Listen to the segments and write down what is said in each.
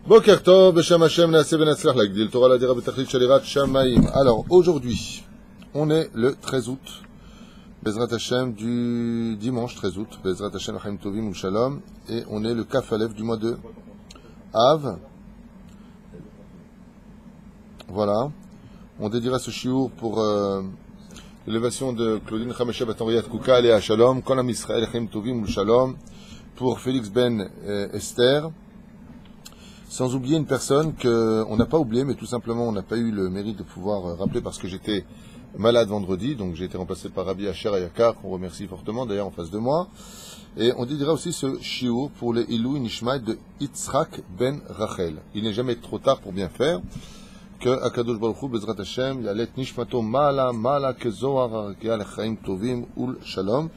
Boker Tov, Beshem Hashem, Naaseh Benatzlach, Lagdil Torah Ladira Betachlit Shalirat Shamayim. Alors, aujourd'hui, on est le 13 août, Bezrat Hashem du dimanche 13 août, Bezrat Hashem Chaim Tovim ou Shalom, et on est le Kaf Aleph du mois de Av. Voilà. On dédiera ce shiur pour l'élévation de Claudine Chamesha Batanriat Kouka, Alea Shalom, Kolam Israël Chaim Tovim ou Shalom, pour Félix Ben Esther. Sans oublier une personne qu'on n'a pas oubliée, mais tout simplement on n'a pas eu le mérite de pouvoir rappeler parce que j'étais malade vendredi, donc j'ai été remplacé par Rabbi Asher Ayakar, qu'on remercie fortement d'ailleurs en face de moi. Et on dédiera aussi ce shiur pour les Ilou Nishmaï de Yitzhak Ben Rachel. Il n'est jamais trop tard pour bien faire. Que Akadosh Baruch Hu Bezrat Hashem Yalet Nishmato Mala Kezohar Yal Chaim Tovim Ul Shalom.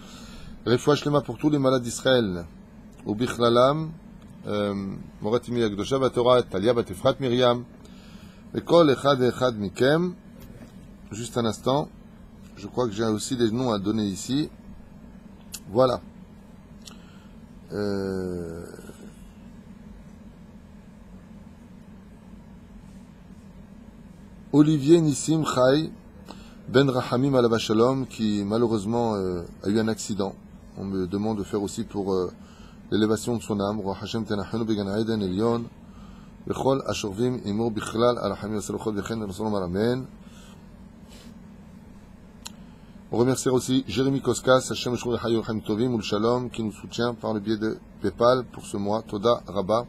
Refoua Shlema pour tous les malades d'Israël. Ou Bichlalam. Moratimi Agdosha Batorah, Talia Batefrat Myriam, et Kol Echad Mikem. Juste un instant, je crois que j'ai aussi des noms à donner ici. Voilà. Olivier Nissim Chai Ben Rahamim Alav Shalom, qui malheureusement a eu un accident. On me demande de faire aussi pour l'élévation de son âme. Roi Hashem Tenachenu Began Aiden Elion Bechol Ashorvim Imur Bichlal Arachamim Yasaluchot Vechen Rasolom Amen. On remercie aussi Jérémy Koskas, Hashem Shur Hayur Chaim Tovim Ul Shalom, qui nous soutient par le biais de PayPal pour ce mois. Toda Rabba,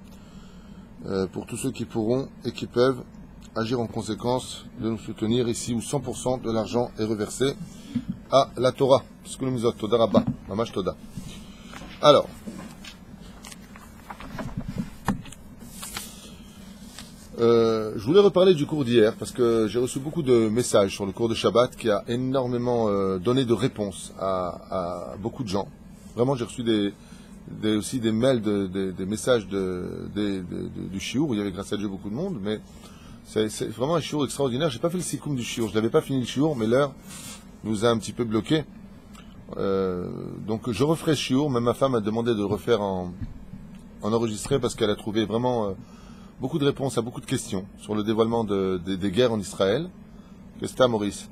pour tous ceux qui pourront et qui peuvent agir en conséquence de nous soutenir ici où 100% de l'argent est reversé à la Torah. Ce que nous misons, Toda Rabba, Mamash Toda. Alors, je voulais reparler du cours d'hier parce que j'ai reçu beaucoup de messages sur le cours de Shabbat qui a énormément donné de réponses à beaucoup de gens. Vraiment, j'ai reçu aussi des mails, des messages du shiur où il y avait grâce à Dieu beaucoup de monde, mais c'est vraiment un shiur extraordinaire. J'ai pas fait le sikoum du shiur, je n'avais pas fini le shiur, mais l'heure nous a un petit peu bloqué. Donc je referai ce shiur, même ma femme a demandé de le refaire en enregistré parce qu'elle a trouvé vraiment beaucoup de réponses à beaucoup de questions sur le dévoilement des guerres en Israël. Qu'est-ce que t'as, Maurice?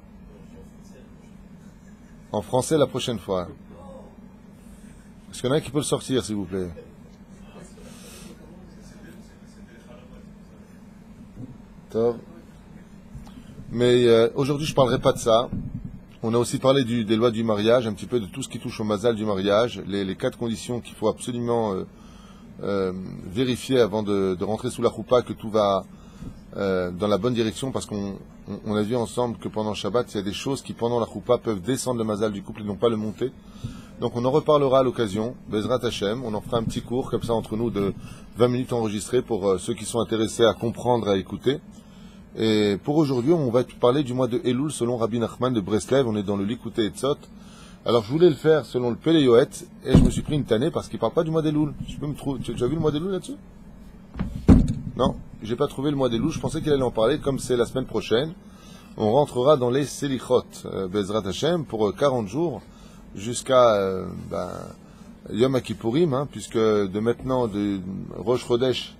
En français la prochaine fois. Est-ce qu'il y en a un qui peut le sortir, s'il vous plaît? Top. Mais aujourd'hui, je ne parlerai pas de ça. On a aussi parlé des lois du mariage, un petit peu de tout ce qui touche au mazal du mariage, les 4 conditions qu'il faut absolument vérifier avant de rentrer sous la choupa que tout va dans la bonne direction, parce qu'on a vu ensemble que pendant Shabbat, il y a des choses qui pendant la choupa peuvent descendre le mazal du couple et non pas le monter. Donc on en reparlera à l'occasion, Bezrat Hashem, on en fera un petit cours comme ça entre nous de 20 minutes enregistrées pour ceux qui sont intéressés à comprendre, à écouter. Et pour aujourd'hui, on va parler du mois de Elul selon Rabbi Nachman de Breslev, on est dans le Likutei Etzot. Alors je voulais le faire selon le Pele Yoet, et je me suis pris une tannée parce qu'il ne parle pas du mois d'Elul. Tu as vu le mois d'Elul là-dessus? Non, j'ai pas trouvé le mois d'Elul, je pensais qu'il allait en parler, comme c'est la semaine prochaine. On rentrera dans les Selichot, Bezrat Hashem, pour 40 jours, jusqu'à Yom Kippourim, puisque de maintenant, de Rosh Chodesh,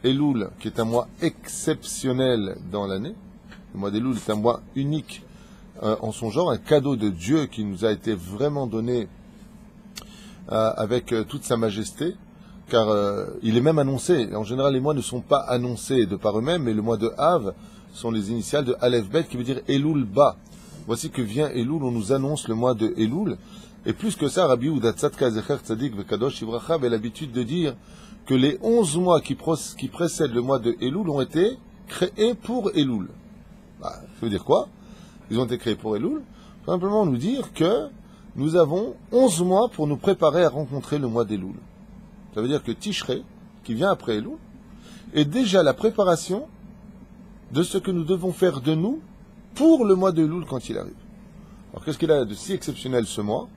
Elul, qui est un mois exceptionnel dans l'année, le mois d'Elul est un mois unique en son genre, un cadeau de Dieu qui nous a été vraiment donné avec toute sa majesté, car il est même annoncé. En général, les mois ne sont pas annoncés de par eux-mêmes, mais le mois de Av sont les initiales de Aleph Bet, qui veut dire Elul Ba. Voici que vient Elul, on nous annonce le mois de Elul. Et plus que ça, Rabbi Yehuda Tzadka Zecher Tzadik Vekadosh Ivracha avait l'habitude de dire que les 11 mois qui précèdent le mois de Elul ont été créés pour Elul. Ça veut dire quoi? Ils ont été créés pour Elul. Simplement nous dire que nous avons 11 mois pour nous préparer à rencontrer le mois d'Elul. Ça veut dire que Tishrei, qui vient après Elul, est déjà la préparation de ce que nous devons faire de nous pour le mois d'Elul quand il arrive. Alors qu'est-ce qu'il a de si exceptionnel ce mois?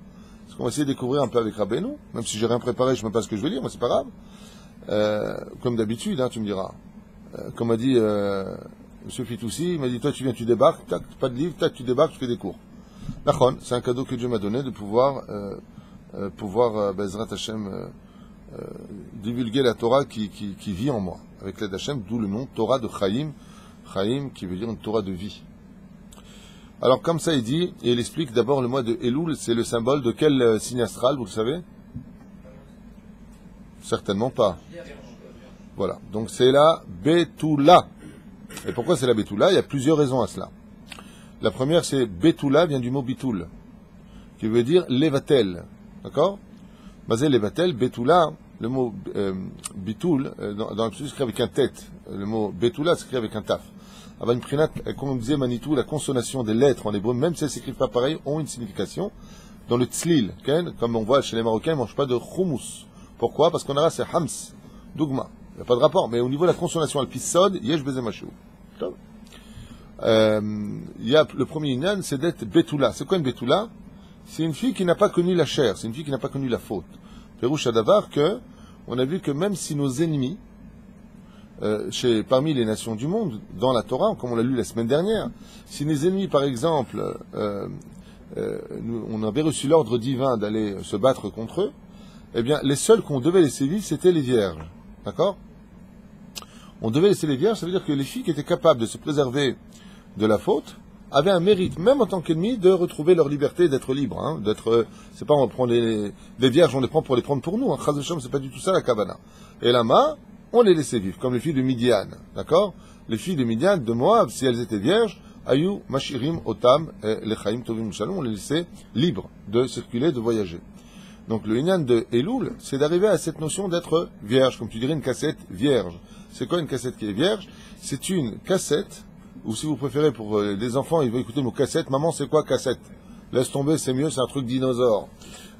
Ce qu'on va essayer de découvrir un peu avec Rabbeinu, même si j'ai rien préparé, je ne sais même pas ce que je vais lire, mais c'est pas grave. Comme d'habitude, tu me diras. Comme a dit M. Fitoussi, il m'a dit, toi tu viens, tu débarques, tac, pas de livre, tac, tu débarques, tu fais des cours. Nachon, c'est un cadeau que Dieu m'a donné de pouvoir Bezrat Hashem, divulguer la Torah qui vit en moi, avec l'aide d'Hachem, d'où le nom Torah de Chaim, Chaim qui veut dire une Torah de vie. Alors comme ça il dit, et il explique d'abord le mois de Elul, c'est le symbole de quel signe astral, vous le savez? Certainement pas. Voilà, donc c'est la Betula. Et pourquoi c'est la Betula? Il y a plusieurs raisons à cela. La première, c'est Betula vient du mot Bitul, qui veut dire Levatel. D'accord? Basé Levatel, Betula, le mot Bitul, dans le plus s'écrit avec un tête. Le mot Betula s'écrit avec un taf. Avant une prinat, comme on disait Manitou, la consonation des lettres en hébreu, même si elles ne s'écrivent pas pareil, ont une signification. Dans le tzlil, comme on voit chez les Marocains, ils ne mangent pas de khumous. Pourquoi? Parce qu'en arabe c'est hams, dougma. Il n'y a pas de rapport, mais au niveau de la consonation al-pissod, yesh bezemachou. Il y a le premier inyan, c'est d'être Betula. C'est quoi une Betula? C'est une fille qui n'a pas connu la chair, c'est une fille qui n'a pas connu la faute. Pérouche Adavar, on a vu que même si nos ennemis, parmi les nations du monde, dans la Torah, comme on l'a lu la semaine dernière, si les ennemis, par exemple, on avait reçu l'ordre divin d'aller se battre contre eux, eh bien, les seuls qu'on devait laisser vivre, c'était les vierges. D'accord? On devait laisser les vierges, ça veut dire que les filles qui étaient capables de se préserver de la faute avaient un mérite, même en tant qu'ennemis, de retrouver leur liberté, d'être libres. Hein, c'est pas on prend les vierges, on les prend pour les prendre pour nous. Chas v'shalom, c'est pas du tout ça la Kavana. Et là-bas, on les laissait vivre, comme les filles de Midian. D'accord? Les filles de Midian, de Moab, si elles étaient vierges, Ayou, Mashirim, Otam, Lechaim, Tovim, Shalom, on les laissait libres de circuler, de voyager. Donc le Inyan de Elul, c'est d'arriver à cette notion d'être vierge, comme tu dirais une cassette vierge. C'est quoi une cassette qui est vierge? C'est une cassette, ou si vous préférez pour les enfants, ils vont écouter nos cassettes. Maman, c'est quoi cassette? Laisse tomber, c'est mieux, c'est un truc dinosaure.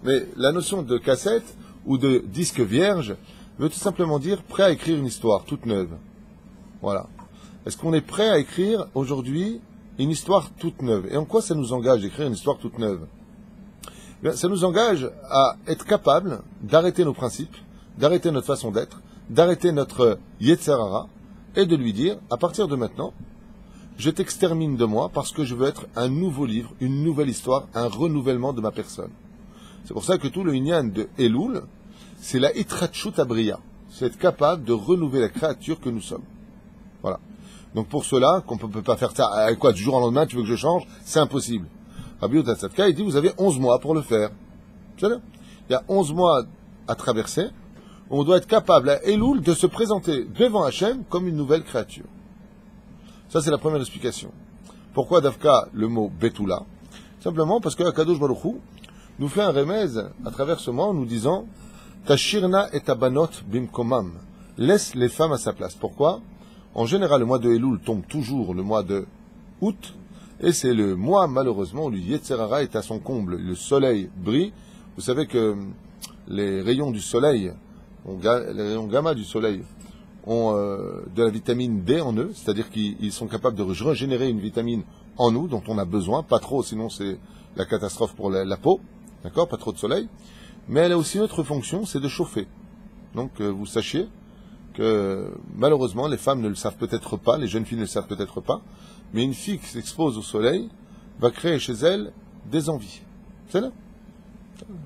Mais la notion de cassette ou de disque vierge veut tout simplement dire prêt à écrire une histoire toute neuve. Voilà. Est-ce qu'on est prêt à écrire aujourd'hui une histoire toute neuve? Et en quoi ça nous engage d'écrire une histoire toute neuve? Ça nous engage à être capable d'arrêter nos principes, d'arrêter notre façon d'être, d'arrêter notre Yetzer Hara, et de lui dire, à partir de maintenant, je t'extermine de moi parce que je veux être un nouveau livre, une nouvelle histoire, un renouvellement de ma personne. C'est pour ça que tout le Inyan de Elul, c'est la Itratchut Abriya. C'est être capable de renouveler la créature que nous sommes. Voilà. Donc pour cela, qu'on ne peut pas faire ça, du jour au lendemain, tu veux que je change? C'est impossible. Rabbi Yehuda Tzadka, il dit, vous avez 11 mois pour le faire. Il y a 11 mois à traverser. On doit être capable à Elul de se présenter devant Hachem comme une nouvelle créature. Ça, c'est la première explication. Pourquoi Davka le mot Betula? Simplement parce que Akadosh Baruch Hu nous fait un remède à travers ce mois en nous disant Tashirna et abanot bimkomam. Laisse les femmes à sa place. Pourquoi? En général, le mois de Elul tombe toujours le mois de août. Et c'est le mois, malheureusement, où le Yetzer Hara est à son comble. Le soleil brille. Vous savez que les rayons du soleil, les rayons gamma du soleil, ont de la vitamine D en eux, c'est-à-dire qu'ils sont capables de régénérer une vitamine en nous, dont on a besoin, pas trop, sinon c'est la catastrophe pour la peau, d'accord, pas trop de soleil. Mais elle a aussi une autre fonction, c'est de chauffer. Donc vous sachiez que malheureusement, les femmes ne le savent peut-être pas, les jeunes filles ne le savent peut-être pas, mais une fille qui s'expose au soleil va créer chez elle des envies. C'est là.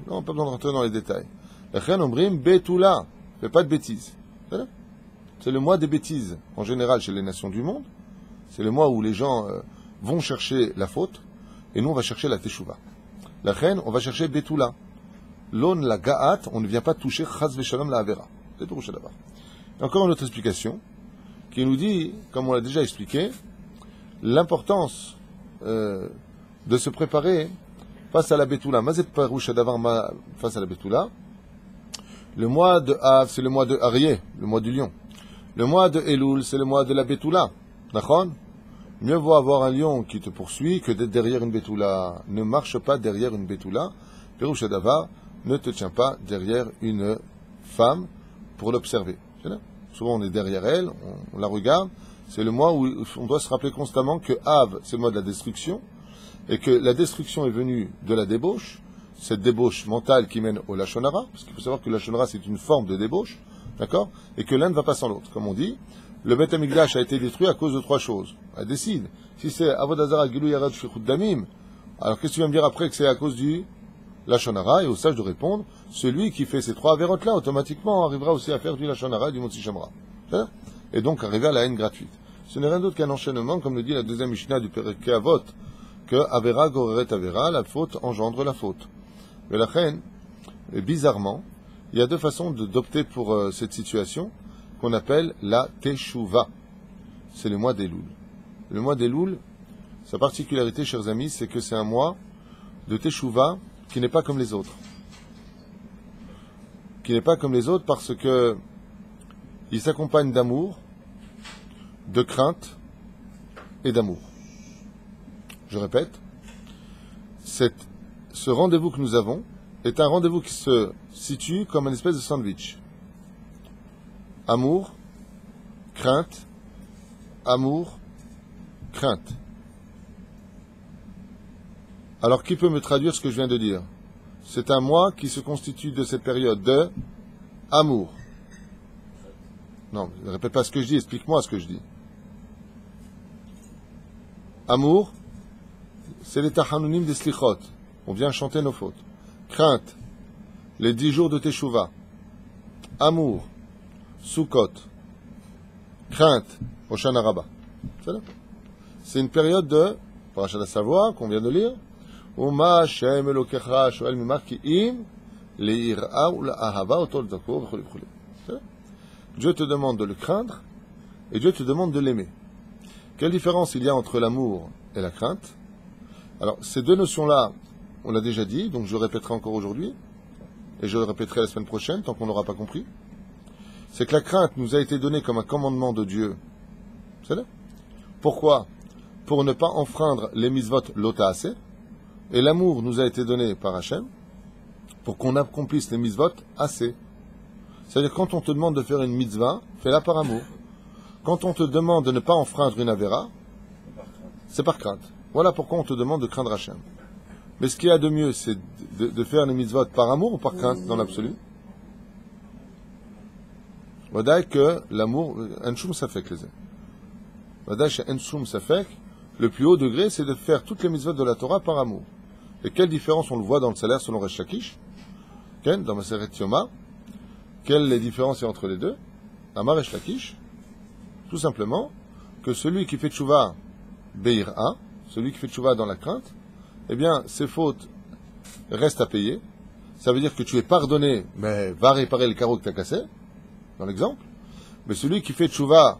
Non, on n'a pas besoin de rentrer dans les détails. La reine Ombrim, Betula, fais pas de bêtises. C'est là. C'est le mois des bêtises, en général, chez les nations du monde. C'est le mois où les gens vont chercher la faute, et nous, on va chercher la teshuva. La reine, on va chercher Betula. L'on la ga'at, on ne vient pas toucher chaz v'shalom la avera. C'est tout là-bas. Encore une autre explication, qui nous dit, comme on l'a déjà expliqué, l'importance de se préparer face à la Betula. Mazet parouche d'avar face à la Betula. Le mois de Av, c'est le mois de Arié, le mois du lion. Le mois de Elul, c'est le mois de la Betula. D'accord? Mieux vaut avoir un lion qui te poursuit que d'être derrière une Betula. Ne marche pas derrière une Betula. Parouche d'avar, ne te tiens pas derrière une femme pour l'observer. Souvent on est derrière elle, on la regarde. C'est le mois où on doit se rappeler constamment que Av, c'est le mois de la destruction, et que la destruction est venue de la débauche, cette débauche mentale qui mène au Lashon Hara, parce qu'il faut savoir que le Lashon Hara c'est une forme de débauche, d'accord, et que l'un ne va pas sans l'autre. Comme on dit, le Beth Amikdash a été détruit à cause de trois choses. Elle décide. Si c'est Avodah Zarah, Gilui Arad, Shfichut Damim, alors qu'est-ce que tu vas me dire après que c'est à cause de Lachon Hara, et au sage de répondre, celui qui fait ces 3 avérotes-là, automatiquement arrivera aussi à faire du Lachon Hara et du Motzi Shamra. Et donc arriver à la haine gratuite. Ce n'est rien d'autre qu'un enchaînement, comme le dit la deuxième Mishnah du Perek Avot, que Avera goreret Avera, la faute engendre la faute. Mais la reine, et bizarrement, il y a 2 façons d'opter pour cette situation, qu'on appelle la Teshuvah. C'est le mois d'Elul. Le mois d'Elul, sa particularité, chers amis, c'est que c'est un mois de Teshuvah qui n'est pas comme les autres. Qui n'est pas comme les autres parce que il s'accompagne d'amour, de crainte et d'amour. Je répète, ce rendez-vous que nous avons est un rendez-vous qui se situe comme une espèce de sandwich. Amour, crainte, amour, crainte. Alors, qui peut me traduire ce que je viens de dire? C'est un mois qui se constitue de cette période de amour. Non, ne répète pas ce que je dis, explique-moi ce que je dis. Amour, c'est les tahanunim des slichot. On vient chanter nos fautes. Crainte, les 10 jours de Teshuvah. Amour, Sukkot. Crainte, Hoshana Rabbah. C'est une période de Parashat Savoie qu'on vient de lire. Uma Shem Elokecha Shoel Mimach Ki'im Le'ira ou La'ahava Otol Zako v'choli v'choli. Dieu te demande de le craindre et Dieu te demande de l'aimer. Quelle différence il y a entre l'amour et la crainte? Alors, ces 2 notions-là, on l'a déjà dit, donc je le répéterai encore aujourd'hui, et je le répéterai la semaine prochaine, tant qu'on n'aura pas compris. C'est que la crainte nous a été donnée comme un commandement de Dieu. C'est là. Pourquoi? Pour ne pas enfreindre les mitzvot l'otaase, et l'amour nous a été donné par Hachem, pour qu'on accomplisse les mitzvot assez. C'est-à-dire, quand on te demande de faire une mitzvah, fais-la par amour. Quand on te demande de ne pas enfreindre une avéra, c'est par crainte. Voilà pourquoi on te demande de craindre Hachem. Mais ce qu'il y a de mieux, c'est de faire les mitzvot par amour ou par crainte, dans l'absolu. Vadaï que l'amour, un choum safek, les amis. Vadaï que un choum safek, le plus haut degré, c'est de faire toutes les mitzvot de la Torah par amour. Et quelle différence on le voit dans le salaire selon Resh Lakish, dans Maseret Yoma? Quelle est la différence entre les deux? Amar Resh Lakish, tout simplement, que celui qui fait tchouva be'ira, celui qui fait tchouva dans la crainte, eh bien, ses fautes restent à payer. Ça veut dire que tu es pardonné, mais va réparer le carreau que tu as cassé, dans l'exemple. Mais celui qui fait tchouva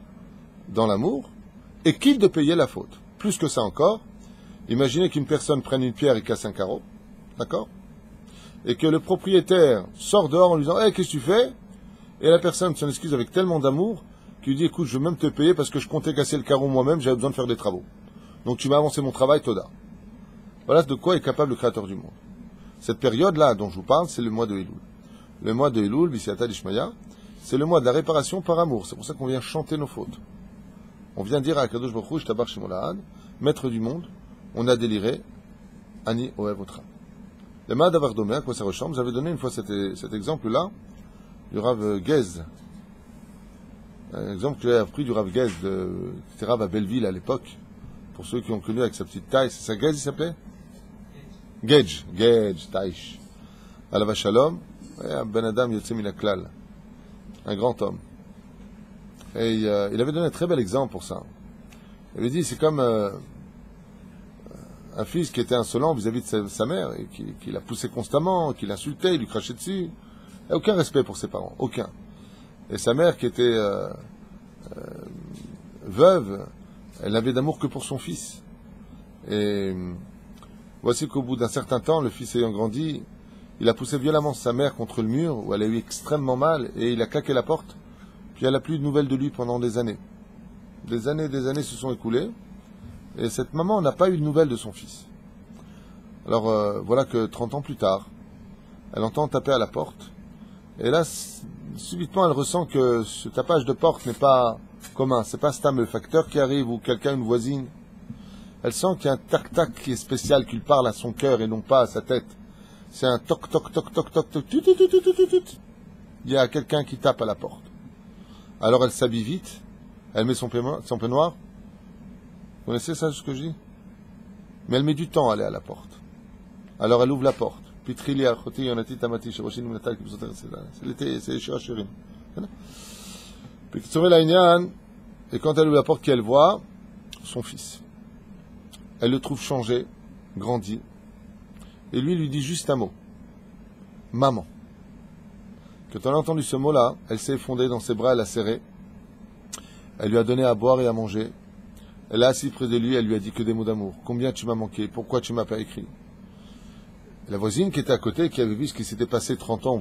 dans l'amour est quitte de payer la faute. Plus que ça encore, imaginez qu'une personne prenne une pierre et casse un carreau, d'accord? Et que le propriétaire sort dehors en lui disant « Hey, qu'est-ce que tu fais ?» Et la personne s'en excuse avec tellement d'amour qu'il lui dit « Écoute, je veux même te payer parce que je comptais casser le carreau moi-même, j'avais besoin de faire des travaux. Donc tu m'as avancé mon travail, Toda. » Voilà de quoi est capable le Créateur du monde. Cette période-là dont je vous parle, c'est le mois de Elul. Le mois de Elul, Bisiata d'Ishmaya, c'est le mois de la réparation par amour. C'est pour ça qu'on vient chanter nos fautes. On vient dire à Kadosh Baruch Hu, Shtabar Shemolahad, maître du monde, on a déliré, Ani Oev Otra. Le Ma'ad Avardome, à quoi ça ressemble? J'avais donné une fois cet exemple-là du Rav Gez. Un exemple que j'ai appris du Rav Gez, qui était Rav à Belleville à l'époque. Pour ceux qui ont connu avec sa petite taille, c'est ça Gez il s'appelait? Gej, Taïch. Alava Shalom, Ben Adam Yotze Minaklal. Un grand homme. Et il avait donné un très bel exemple pour ça. Il avait dit, c'est comme un fils qui était insolent vis-à-vis de sa mère, et qui la poussait constamment, qui l'insultait, il lui crachait dessus. Il n'y a aucun respect pour ses parents, aucun. Et sa mère, qui était veuve, elle n'avait d'amour que pour son fils. Et voici qu'au bout d'un certain temps, le fils ayant grandi, il a poussé violemment sa mère contre le mur, où elle a eu extrêmement mal, et il a claqué la porte. Puis elle n'a plus de nouvelles de lui pendant des années. Des années se sont écoulées, et cette maman n'a pas eu de nouvelles de son fils. Alors voilà que 30 ans plus tard, elle entend taper à la porte, et là, subitement, elle ressent que ce tapage de porte n'est pas commun. C'est pas Stam le facteur qui arrive, ou quelqu'un, une voisine. Elle sent qu'il y a un tac-tac qui est spécial, qu'il parle à son cœur et non pas à sa tête. C'est un toc-toc-toc-toc-toc-toc. Il y a quelqu'un qui tape à la porte. Alors elle s'habille vite, elle met son peignoir. Vous connaissez ça, ce que je dis? Mais elle met du temps à aller à la porte. Alors elle ouvre la porte. Pitrili achoti yonati tamati shiroshin minatal kibsoter c'est les shirachirim. Puis Kitsurel Aïnian, et quand elle ouvre la porte, qu'elle voit son fils. Elle le trouve changé, grandi, et lui dit juste un mot. Maman. Quand elle a entendu ce mot-là, elle s'est effondrée dans ses bras, elle l'a serré. Elle lui a donné à boire et à manger. Elle l'a assis près de lui, elle lui a dit que des mots d'amour. Combien tu m'as manqué? Pourquoi tu m'as pas écrit? La voisine qui était à côté, qui avait vu ce qui s'était passé 30 ans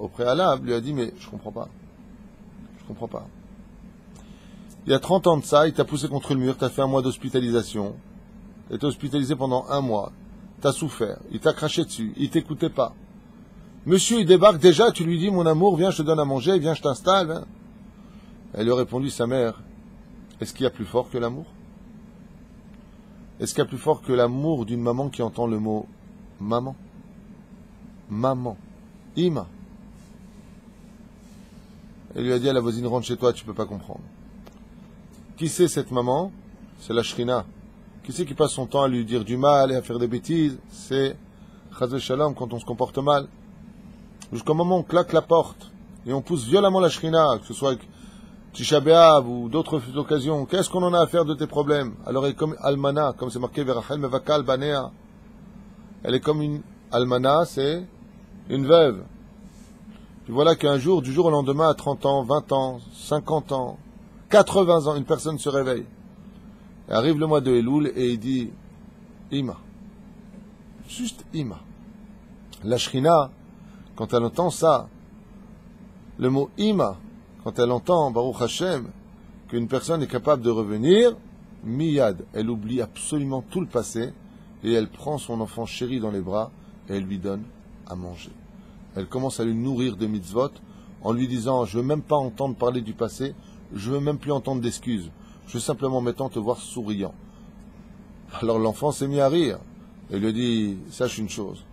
au préalable, lui a dit, mais je comprends pas. Je comprends pas. Il y a 30 ans de ça, il t'a poussé contre le mur, t'as fait un mois d'hospitalisation. Il été hospitalisé pendant un mois. T'as souffert. Il t'a craché dessus. Il t'écoutait pas. Monsieur, il débarque déjà, tu lui dis, mon amour, viens, je te donne à manger, viens, je t'installe. Hein. Elle lui a répondu, sa mère, est-ce qu'il y a plus fort que l'amour? Est-ce qu'il y a plus fort que l'amour d'une maman qui entend le mot maman? Maman. Ima. Elle lui a dit à la voisine, rentre chez toi, tu peux pas comprendre. Qui c'est cette maman? C'est la Shrina. Qui c'est qui passe son temps à lui dire du mal et à faire des bêtises? C'est Chaz Shalom quand on se comporte mal. Jusqu'au moment où on claque la porte et on pousse violemment la Shrina, que ce soit avec Tisha B'Av ou d'autres occasions. Qu'est-ce qu'on en a à faire de tes problèmes? Alors elle est comme Almana, comme c'est marqué Verachel Mevakal Banea. Elle est comme une Almana, c'est une veuve. Puis voilà qu'un jour, du jour au lendemain, à 30 ans, 20 ans, 50 ans, 80 ans, une personne se réveille. Et arrive le mois de Elul et il dit Ima. Juste Ima. La Shrina, quand elle entend ça, le mot Ima, quand elle entend Baruch Hashem, qu'une personne est capable de revenir, miyad, elle oublie absolument tout le passé et elle prend son enfant chéri dans les bras et elle lui donne à manger. Elle commence à lui nourrir de mitzvot en lui disant, je veux même pas entendre parler du passé, je veux même plus entendre d'excuses, je veux simplement maintenant te voir souriant. Alors l'enfant s'est mis à rire et lui a dit, sache une chose,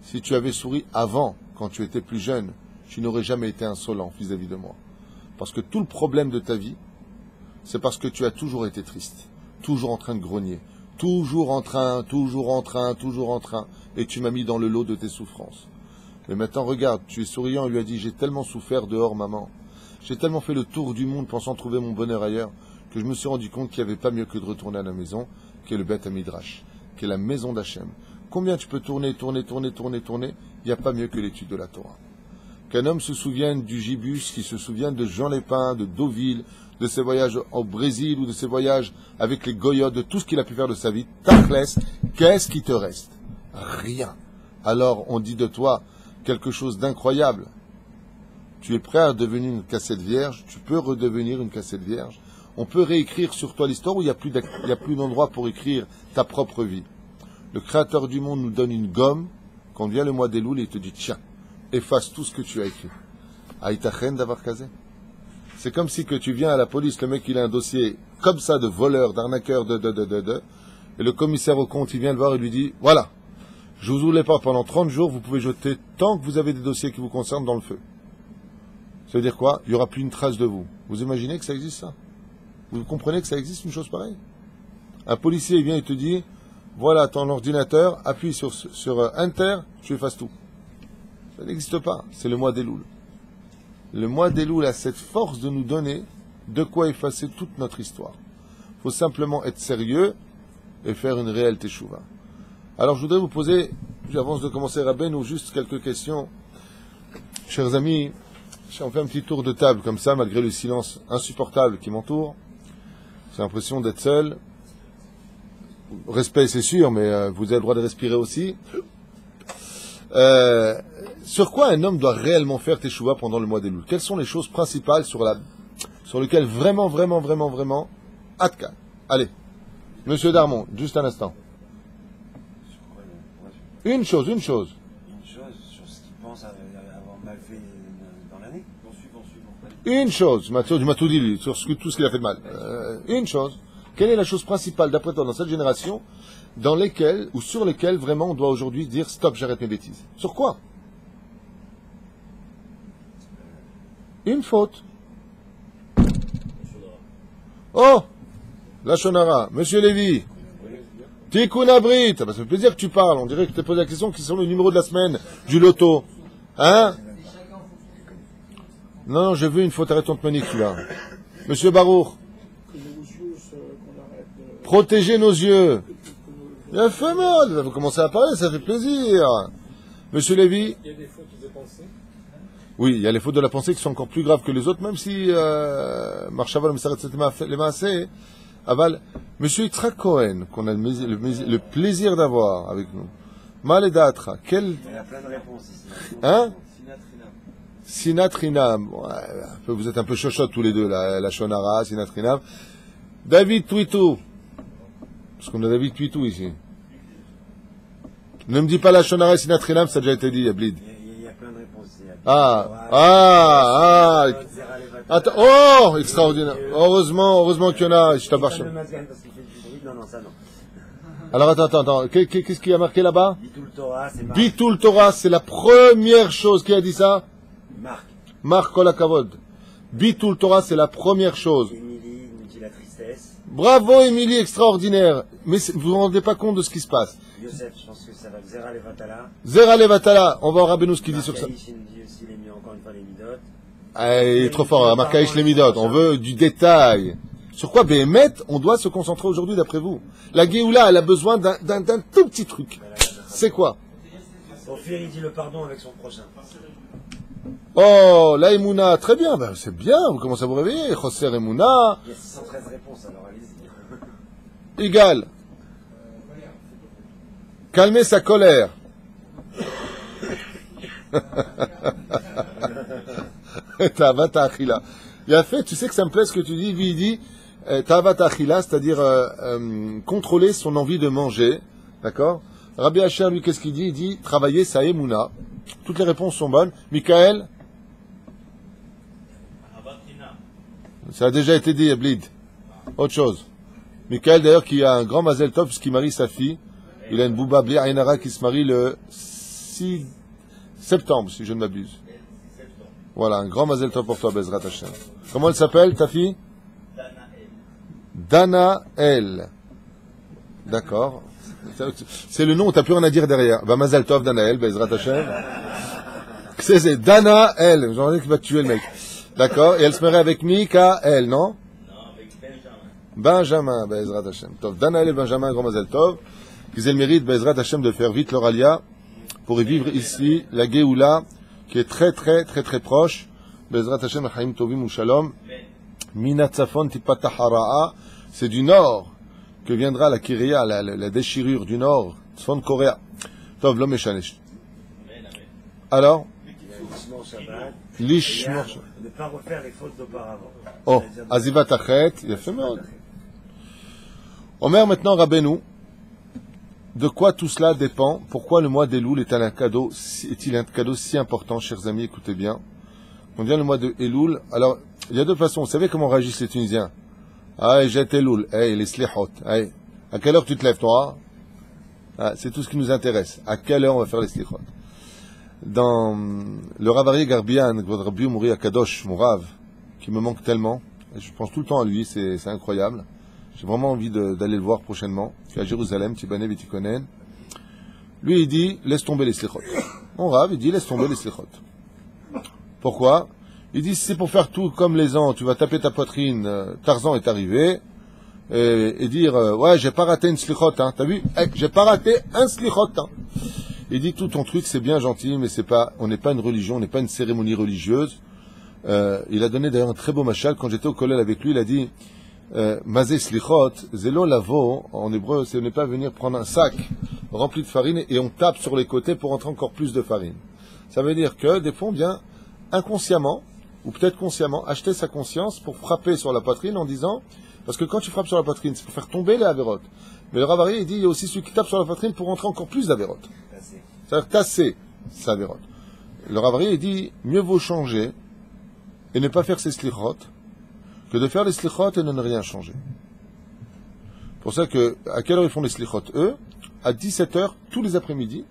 si tu avais souri avant, quand tu étais plus jeune, tu n'aurais jamais été insolent vis-à-vis de moi. Parce que tout le problème de ta vie, c'est parce que tu as toujours été triste, toujours en train de grogner, toujours en train, et tu m'as mis dans le lot de tes souffrances. Mais maintenant, regarde, tu es souriant, il lui a dit, j'ai tellement souffert dehors, maman, j'ai tellement fait le tour du monde pensant trouver mon bonheur ailleurs, que je me suis rendu compte qu'il n'y avait pas mieux que de retourner à la maison, qui est le Beth Midrash, qui est la maison d'Hachem. Combien tu peux tourner, il n'y a pas mieux que l'étude de la Torah. Qu'un homme se souvienne du Gibus, qu'il se souvienne de Jean Lépin, de Deauville, de ses voyages au Brésil ou de ses voyages avec les Goyotes, de tout ce qu'il a pu faire de sa vie, Tachlès, qu'est-ce qui te reste? Rien. Alors on dit de toi quelque chose d'incroyable. Tu es prêt à devenir une cassette vierge, tu peux redevenir une cassette vierge. On peut réécrire sur toi l'histoire où il n'y a plus d'endroit pour écrire ta propre vie. Le Créateur du monde nous donne une gomme, quand vient le mois d'Elul, et il te dit, tiens, efface tout ce que tu as écrit. Aïtachen d'avoir casé. C'est comme si que tu viens à la police, le mec il a un dossier comme ça de voleur, d'arnaqueur, et le commissaire au compte il vient le voir et lui dit, voilà, je vous ouvre les portes pendant 30 jours, vous pouvez jeter tant que vous avez des dossiers qui vous concernent dans le feu. Ça veut dire quoi? Il n'y aura plus une trace de vous. Vous imaginez que ça existe ça? Vous comprenez que ça existe une chose pareille? Un policier il vient et te dit, voilà ton ordinateur, appuie sur Enter, tu effaces tout. Ça n'existe pas, c'est le mois d'Elul. Le mois d'Elul a cette force de nous donner de quoi effacer toute notre histoire. Il faut simplement être sérieux et faire une réelle teshuva. Alors je voudrais vous poser, j'avance de commencer Rabbeinu, juste quelques questions. Chers amis, on fait un petit tour de table comme ça, malgré le silence insupportable qui m'entoure. J'ai l'impression d'être seul. Respect c'est sûr, mais vous avez le droit de respirer aussi. Sur quoi un homme doit réellement faire teshuva pendant le mois d'Elul? Quelles sont les choses principales sur lesquelles vraiment, Atka. Allez, Monsieur Darmon, juste un instant. Une chose. Une chose sur ce qu'il pense avoir mal fait dans l'année. Une chose, tu m'as tout dit lui, sur tout ce qu'il a fait de mal. Une chose. Quelle est la chose principale, d'après toi, dans cette génération, dans lesquelles, ou sur lesquelles, vraiment, on doit aujourd'hui dire, stop, j'arrête mes bêtises? Sur quoi? Une faute. Oh! La Shonara. Monsieur Lévy. Tikkun Abrit. Ça fait plaisir que tu parles. On dirait que tu t'es posé la question qui sont le numéro de la semaine du loto. Hein? Non, je veux une faute arrêtante-manique, celui-là. Monsieur Baruch. Protéger nos yeux. Il a fait mal. Vous commencez à parler, ça fait plaisir. Monsieur Lévy. Il y a des fautes de pensée. Oui, il y a les fautes de la pensée qui sont encore plus graves que les autres, même si Marchaval les Maasé, Aval, Monsieur Yitzhak Cohen, qu'on a le plaisir d'avoir avec nous. Maledatra, quel... Il y a plein de réponses ici. Hein? Sinatrinam. Ouais, vous êtes un peu chochottes tous les deux, la Shonara, Sinatrinam. David Twitou. Parce qu'on a David Twitou ici. Ne me dis pas la Shonara et Sinatrinam, ça a déjà été dit, Yablid. Il y a plein de réponses ici. Attends, oh, extraordinaire. Heureusement qu'il y en a, je t'abarche. Non, ça non. Alors attends, qu'est-ce qu'il y a marqué là-bas? Bitul Torah, c'est Marc. Bitul Torah, c'est la première chose. Qui a dit ça? Marc Kolakavod. Bitul Torah, c'est la première chose. Émilie nous dit la tristesse. Bravo Émilie, extraordinaire. Mais vous vous rendez pas compte de ce qui se passe. Yosef, je pense que ça va. Zera Levatala. Zera Levatala, on va voir Rabbeinu ce qu'il dit sur ça. Marcaïch, il nous dit aussi les encore une fois les midot. Ah, il est trop fort, Marcaïch les midot. On veut du détail. Sur quoi, Béhémet, on doit se concentrer aujourd'hui d'après vous? La Géoula, elle a besoin d'un tout petit truc. C'est quoi? Ophir, il dit le pardon avec son prochain. Oh, la Emouna, très bien, ben, c'est bien, vous commencez à vous réveiller. Chosser Emouna. Il y a 613 réponses, alors allez-y. Égal. Calmer sa colère. Ta'avat achila. Il a fait, tu sais que ça me plaît ce que tu dis, lui il dit ta'avat achila, c'est-à-dire contrôler son envie de manger, d'accord? Rabbi Asher, lui, qu'est-ce qu'il dit? Il dit travailler sa émouna. Toutes les réponses sont bonnes. Michael? Ça a déjà été dit, Eblid. Autre chose. Michael, d'ailleurs, qui a un grand mazel tov, puisqu'il marie sa fille. Il a une bouba bli Ainara qui se marie le 6 septembre, si je ne m'abuse. Voilà, un grand mazel tov pour toi, Bezrat Hashem. Comment elle s'appelle, ta fille? Danaël. D'accord. C'est le nom, t'as plus rien à dire derrière. Bah, mazel tov, Danaël, Bezrat Hashem. C'est Danaël. J'en ai qui va tuer le mec. D'accord. Et elle se marie avec Mikaël, non? Non, avec Benjamin, Bezrat Hashem. Tov. Danaël et Benjamin, grand mazel tov. Qu'ils aient le mérite, Bezrat Hashem, de faire vite leur alia pour y vivre ici la Géoula, qui est très proche. Bezrat Hashem, Chaim Tovim ou Shalom. Minatzafon tipatahara'a. C'est du nord que viendra la Kiria, la déchirure du nord. Tzfon Korea. Tov, l'homme échanesh. Alors? Lishmor Shabbat. Ne pas refaire les fautes d'auparavant. Oh, Azivat Achet, il a fait mal. Omer maintenant, Rabbeinu. De quoi tout cela dépend? Pourquoi le mois d'Elul est-il un cadeau si important, chers amis? Écoutez bien. On vient le mois de Elul. Alors, il y a deux façons. Vous savez comment réagissent les Tunisiens? Ah, j'ai Elul. Hey, les slihot. Hey. À quelle heure tu te lèves, toi? Ah, c'est tout ce qui nous intéresse. À quelle heure on va faire les slihot? Dans le Ravari Garbian, Rabbi Mouri Akadosh, mon Rav, qui me manque tellement. Je pense tout le temps à lui, c'est incroyable. J'ai vraiment envie d'aller le voir prochainement. C'est à Jérusalem, Tibane Vitikonen. Lui, il dit, laisse tomber les slichot. Mon Rav, il dit, laisse tomber les slichot. Pourquoi? Il dit, si c'est pour faire tout comme les ans, tu vas taper ta poitrine, Tarzan est arrivé, et dire, ouais, j'ai pas raté une slichot, hein. T'as vu? Hey, j'ai pas raté un slichot, hein. Il dit, tout ton truc, c'est bien gentil, mais on n'est pas une religion, on n'est pas une cérémonie religieuse. Il a donné d'ailleurs un très beau machal. Quand j'étais au collège avec lui, il a dit, Mazé slichot, zelo lavo, en hébreu, ce n'est pas venir prendre un sac rempli de farine et on tape sur les côtés pour entrer encore plus de farine. Ça veut dire que, des fois, on vient inconsciemment, ou peut-être consciemment, acheter sa conscience pour frapper sur la poitrine en disant, parce que quand tu frappes sur la poitrine, c'est pour faire tomber les avérotes. Mais le Ravari, il dit, il y a aussi celui qui tape sur la poitrine pour entrer encore plus d'avérotes. C'est-à-dire tasser sa avérote. Le Ravari, il dit, mieux vaut changer et ne pas faire ses slichot que de faire les slichot et de ne rien changer. Pour ça que, à quelle heure ils font les slichot? Eux, à 17h, tous les après-midi.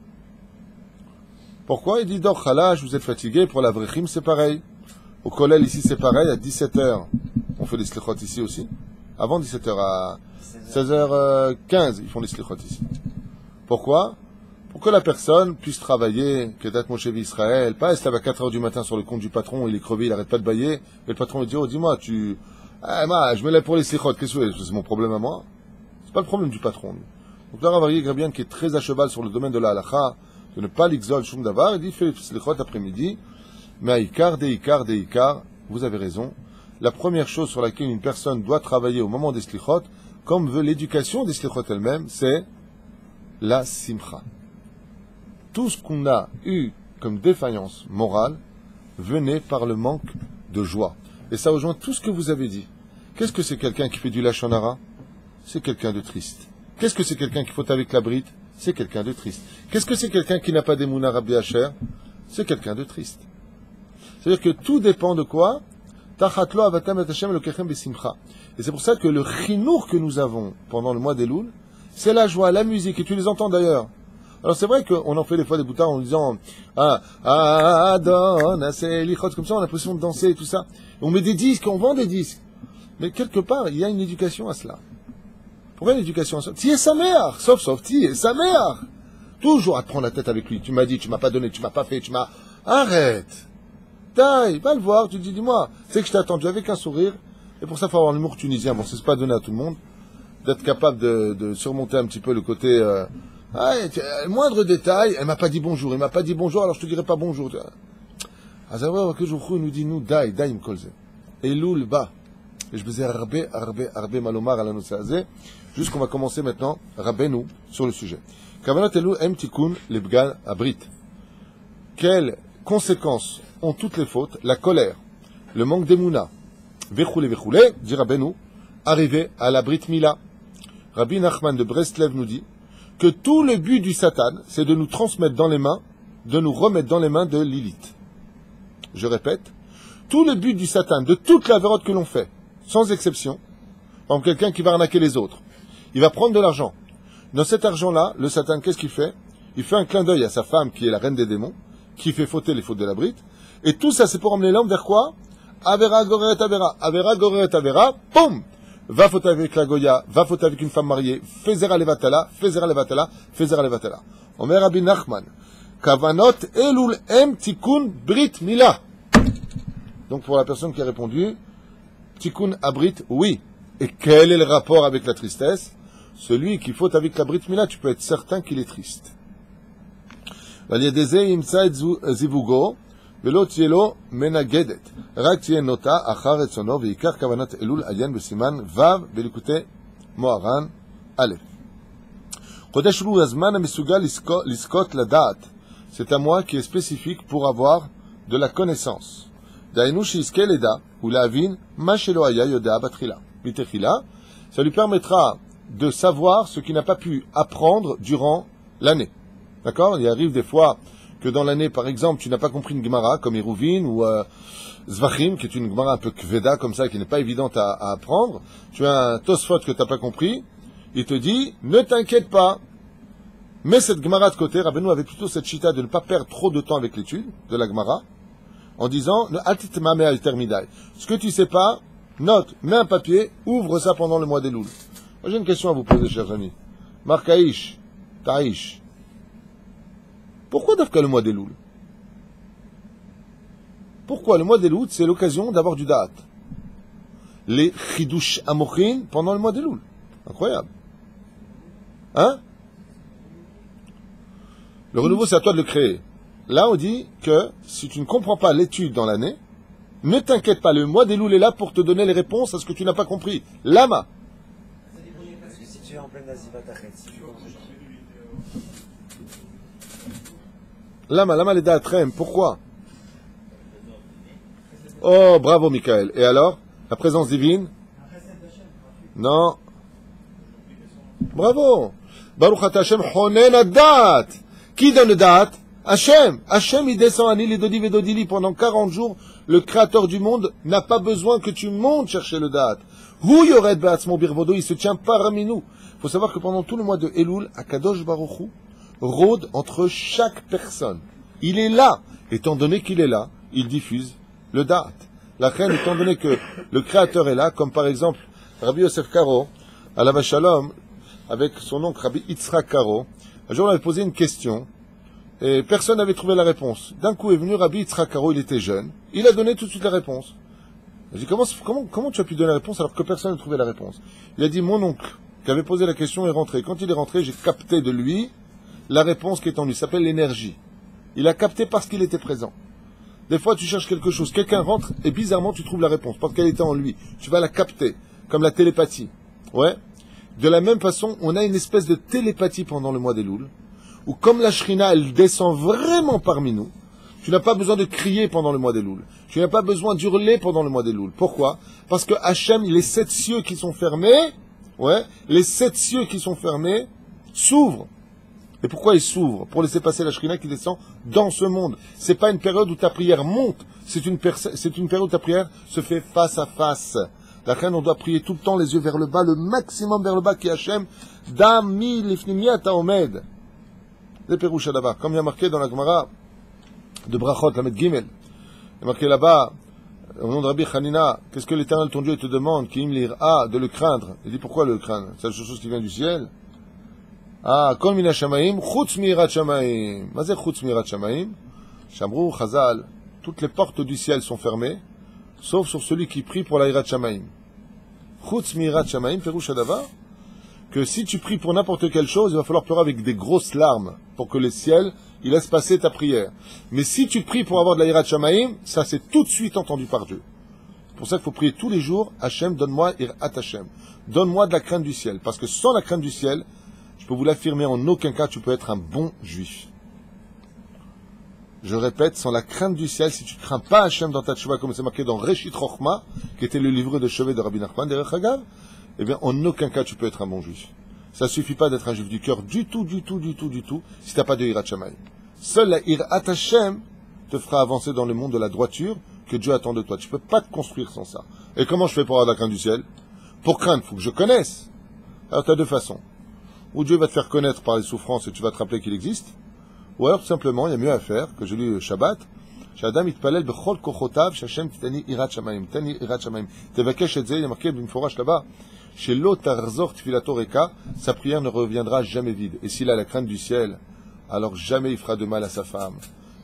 Pourquoi? Il dit, Dor Khalash, vous êtes fatigué, pour la Vrechim, c'est pareil. Au collège, ici, c'est pareil, à 17h, on fait les slichot ici aussi. Avant 17h à 16h15, ils font les slichot ici. Pourquoi? Pour que la personne puisse travailler, Kedat Moshe Israël, pas elle à 4h du matin sur le compte du patron, il est crevé, il arrête pas de bailler, et le patron lui dit, oh, dis-moi, je me lève pour les slichot, qu'est-ce que c'est mon problème à moi? C'est pas le problème du patron. Donc là, Rav Aryeh Grabian, qui est très à cheval sur le domaine de la halakha, de ne pas l'ixol shum davar, il dit, fais les slichot après-midi, mais à Ikar, vous avez raison. La première chose sur laquelle une personne doit travailler au moment des slichot, comme veut l'éducation des slichot elle-même, c'est la simcha. Tout ce qu'on a eu comme défaillance morale venait par le manque de joie. Et ça rejoint tout ce que vous avez dit. Qu'est-ce que c'est quelqu'un qui fait du lachon hara? C'est quelqu'un de triste. Qu'est-ce que c'est quelqu'un qui faute avec la brite? C'est quelqu'un de triste. Qu'est-ce que c'est quelqu'un qui n'a pas d'émouna Rabbi Asher? C'est quelqu'un de triste. C'est-à-dire que tout dépend de quoi? Et c'est pour ça que le chinour que nous avons pendant le mois d'Elul, c'est la joie, la musique, et tu les entends d'ailleurs. Alors c'est vrai qu'on en fait des fois des boutards en disant Adon, c'est lichot, comme ça on a l'impression de danser et tout ça. On met des disques, on vend des disques. Mais quelque part, il y a une éducation à cela. Pourquoi une éducation à cela? Ti es sa mère, sauf ti es sa mère. Toujours à te prendre la tête avec lui. Tu m'as dit, tu m'as pas donné, tu m'as pas fait, tu m'as... Arrête. Taille, va le voir, tu te dis, dis-moi, c'est que je t'ai attendu avec un sourire, et pour ça, il faut avoir l'humour tunisien. Bon, c'est pas donné à tout le monde, d'être capable de surmonter un petit peu le côté, le moindre détail, elle m'a pas dit bonjour, il m'a pas dit bonjour, alors je te dirai pas bonjour. Azawa, que je nous dit, nous, daï, m'kolze. Et l'oul bas. Et je faisais arbe malomar à la noce jusqu'on va commencer maintenant, rabbeinu, sur le sujet. Kavanat elou em tikun lebgal abrit. Quelles conséquences ont toutes les fautes, la colère, le manque d'émouna, vechoulé, dit Rabbeinu, arrivé à la Brit Mila. Rabbi Nachman de Breslev nous dit que tout le but du Satan, c'est de nous transmettre dans les mains, de nous remettre dans les mains de Lilith. Je répète, tout le but du Satan, de toute la vérote que l'on fait, sans exception, par exemple quelqu'un qui va arnaquer les autres, il va prendre de l'argent. Dans cet argent-là, le Satan, qu'est-ce qu'il fait? Il fait un clin d'œil à sa femme, qui est la reine des démons, qui fait fauter les fautes de la Brite. Et tout ça, c'est pour emmener l'homme vers quoi? Avera, goreret, avera. Avera, goreret, avera. Boum! Va fauter avec la Goya, va fauter avec une femme mariée. Fezera levatala, fezera levatala, fezera levatala. Omer Rabbi Nachman. Kavanot elul em tikun brit mila. Donc pour la personne qui a répondu, tikun abrit, oui. Et quel est le rapport avec la tristesse? Celui qui faute avec la brit mila, tu peux être certain qu'il est triste. Valiadeze imsa et zivugo. ולא תהיה לו מנגדת, רק תהיה נוטה אחר רצונו, ועיקר כוונת אלול עיין בסימן ו' בליקוטי מוהר"ן א'. חודש אלול הזמן המסוגל לזכות לדעת, c'est un mois qui est spécifique pour avoir de la connaissance. דהיינו שיזכה לדע ולהבין מה שלא היה יודע בתחילה. בתחילה, ça lui permettra de savoir ce qu'il n'a pas pu apprendre durant l'année. D'accord? Il arrive des fois que dans l'année, par exemple, tu n'as pas compris une Gemara, comme Eruvin ou Zvachim, qui est une Gemara un peu kveda, comme ça, qui n'est pas évidente à apprendre. Tu as un Tosfot que tu n'as pas compris. Il te dit, ne t'inquiète pas. Mets cette Gemara de côté. Rabbeinu avait plutôt cette chita de ne pas perdre trop de temps avec l'étude de la Gemara, en disant, ce que tu sais pas, note, mets un papier, ouvre ça pendant le mois des Louls. Moi, j'ai une question à vous poser, chers amis. Markaïch, Taïch. Pourquoi d'Afka le mois des Louls? Pourquoi le mois des Louls, c'est l'occasion d'avoir du da'at? Les chidush amochin pendant le mois des Louls. Incroyable. Hein? Le renouveau, c'est à toi de le créer. Là, on dit que si tu ne comprends pas l'étude dans l'année, ne t'inquiète pas, le mois des Louls est là pour te donner les réponses à ce que tu n'as pas compris. Lama. Parce que si tu es en pleine Azivat Achet, si tu Lama les da'atrem, pourquoi? Oh, bravo Michael. Et alors? La présence divine? Non. Bravo. Baruch ata Hashem chonen ad-da'at. Qui donne le da'at? Hashem. Hashem, il descend à Nili Dodi Vedodili pendant 40 jours. Le créateur du monde n'a pas besoin que tu montes chercher le da'at. Hu yored ba'atzmo birvodo, il se tient parmi nous. Il faut savoir que pendant tout le mois de Elul, Akadosh Baruch Hu rôde entre chaque personne. Il est là. Étant donné qu'il est là, il diffuse le da'at. La reine, étant donné que le créateur est là, comme par exemple Rabbi Yosef Karo, à la Shalom, avec son oncle Rabbi Yitzhak Karo, un jour on avait posé une question, et personne n'avait trouvé la réponse. D'un coup est venu Rabbi Yitzhak Karo, il était jeune, il a donné tout de suite la réponse. J'ai dit, comment tu as pu donner la réponse alors que personne n'a trouvé la réponse? Il a dit, mon oncle, qui avait posé la question, est rentré. Quand il est rentré, j'ai capté de lui la réponse qui est en lui. Ça s'appelle l'énergie. Il a capté parce qu'il était présent. Des fois, tu cherches quelque chose, quelqu'un rentre, et bizarrement, tu trouves la réponse, parce qu'elle était en lui. Tu vas la capter, comme la télépathie. Ouais. De la même façon, on a une espèce de télépathie pendant le mois des Louls, où comme la Shrina, elle descend vraiment parmi nous, tu n'as pas besoin de crier pendant le mois des Louls. Tu n'as pas besoin d'hurler pendant le mois des Louls. Pourquoi? Parce que Hachem, les 7 cieux qui sont fermés, ouais, les 7 cieux qui sont fermés s'ouvrent. Et pourquoi ils s'ouvrent? Pour laisser passer la Shrina qui descend dans ce monde. C'est pas une période où ta prière monte. C'est une période où ta prière se fait face à face. La reine, on doit prier tout le temps les yeux vers le bas, le maximum vers le bas qui est Hachem. Dami lifnimiyat haomed. Les Pérouches d'abord. Comme il y a marqué dans la Gemara de Brachot, la Met Gimel. Il y a marqué là-bas, au nom de Rabbi Hanina, qu'est-ce que l'Éternel ton Dieu te demande, qui lira, de le craindre? Il dit pourquoi le craindre? C'est la chose qui vient du ciel. Ah, kol mina shamaim, chutz mirat shamaim. Mazé chutz mirat shamaim. Shamrou, Chazal, toutes les portes du ciel sont fermées, sauf sur celui qui prie pour la irat shamaim. Chutz mirat shamaim, Pérouche d'abord, que si tu pries pour n'importe quelle chose, il va falloir pleurer avec des grosses larmes pour que le ciel, il laisse passer ta prière. Mais si tu pries pour avoir de la Yirat Shamaim, ça c'est tout de suite entendu par Dieu. C'est pour ça qu'il faut prier tous les jours, Hachem, donne-moi Yirat Hachem. Donne-moi de la crainte du ciel. Parce que sans la crainte du ciel, je peux vous l'affirmer, en aucun cas tu peux être un bon juif. Je répète, sans la crainte du ciel, si tu ne crains pas Hachem dans ta tchouva, comme c'est marqué dans Reshit Rochma, qui était le livre de chevet de Rabbi Nachman, derech Hagav, eh bien, en aucun cas tu peux être un bon juif. Ça suffit pas d'être un juif du cœur du tout, si tu n'as pas de Yirat Shamaim. Seul la Yirat Hashem te fera avancer dans le monde de la droiture que Dieu attend de toi. Tu peux pas te construire sans ça. Et comment je fais pour avoir la crainte du ciel? Pour craindre, il faut que je connaisse. Alors tu as deux façons. Ou Dieu va te faire connaître par les souffrances et tu vas te rappeler qu'il existe. Ou alors tout simplement, il y a mieux à faire, que j'ai lu le Shabbat. Shadam itpalel bechol kochotav, Shashem titani Yirat Shamaim. Tani Yirat Shamaim. Tevakesh et ze, il y a marqué d'une fourrage là-bas. Chez l'Otarzor Tfilato Reka, sa prière ne reviendra jamais vide. Et s'il a la crainte du ciel, alors jamais il fera de mal à sa femme,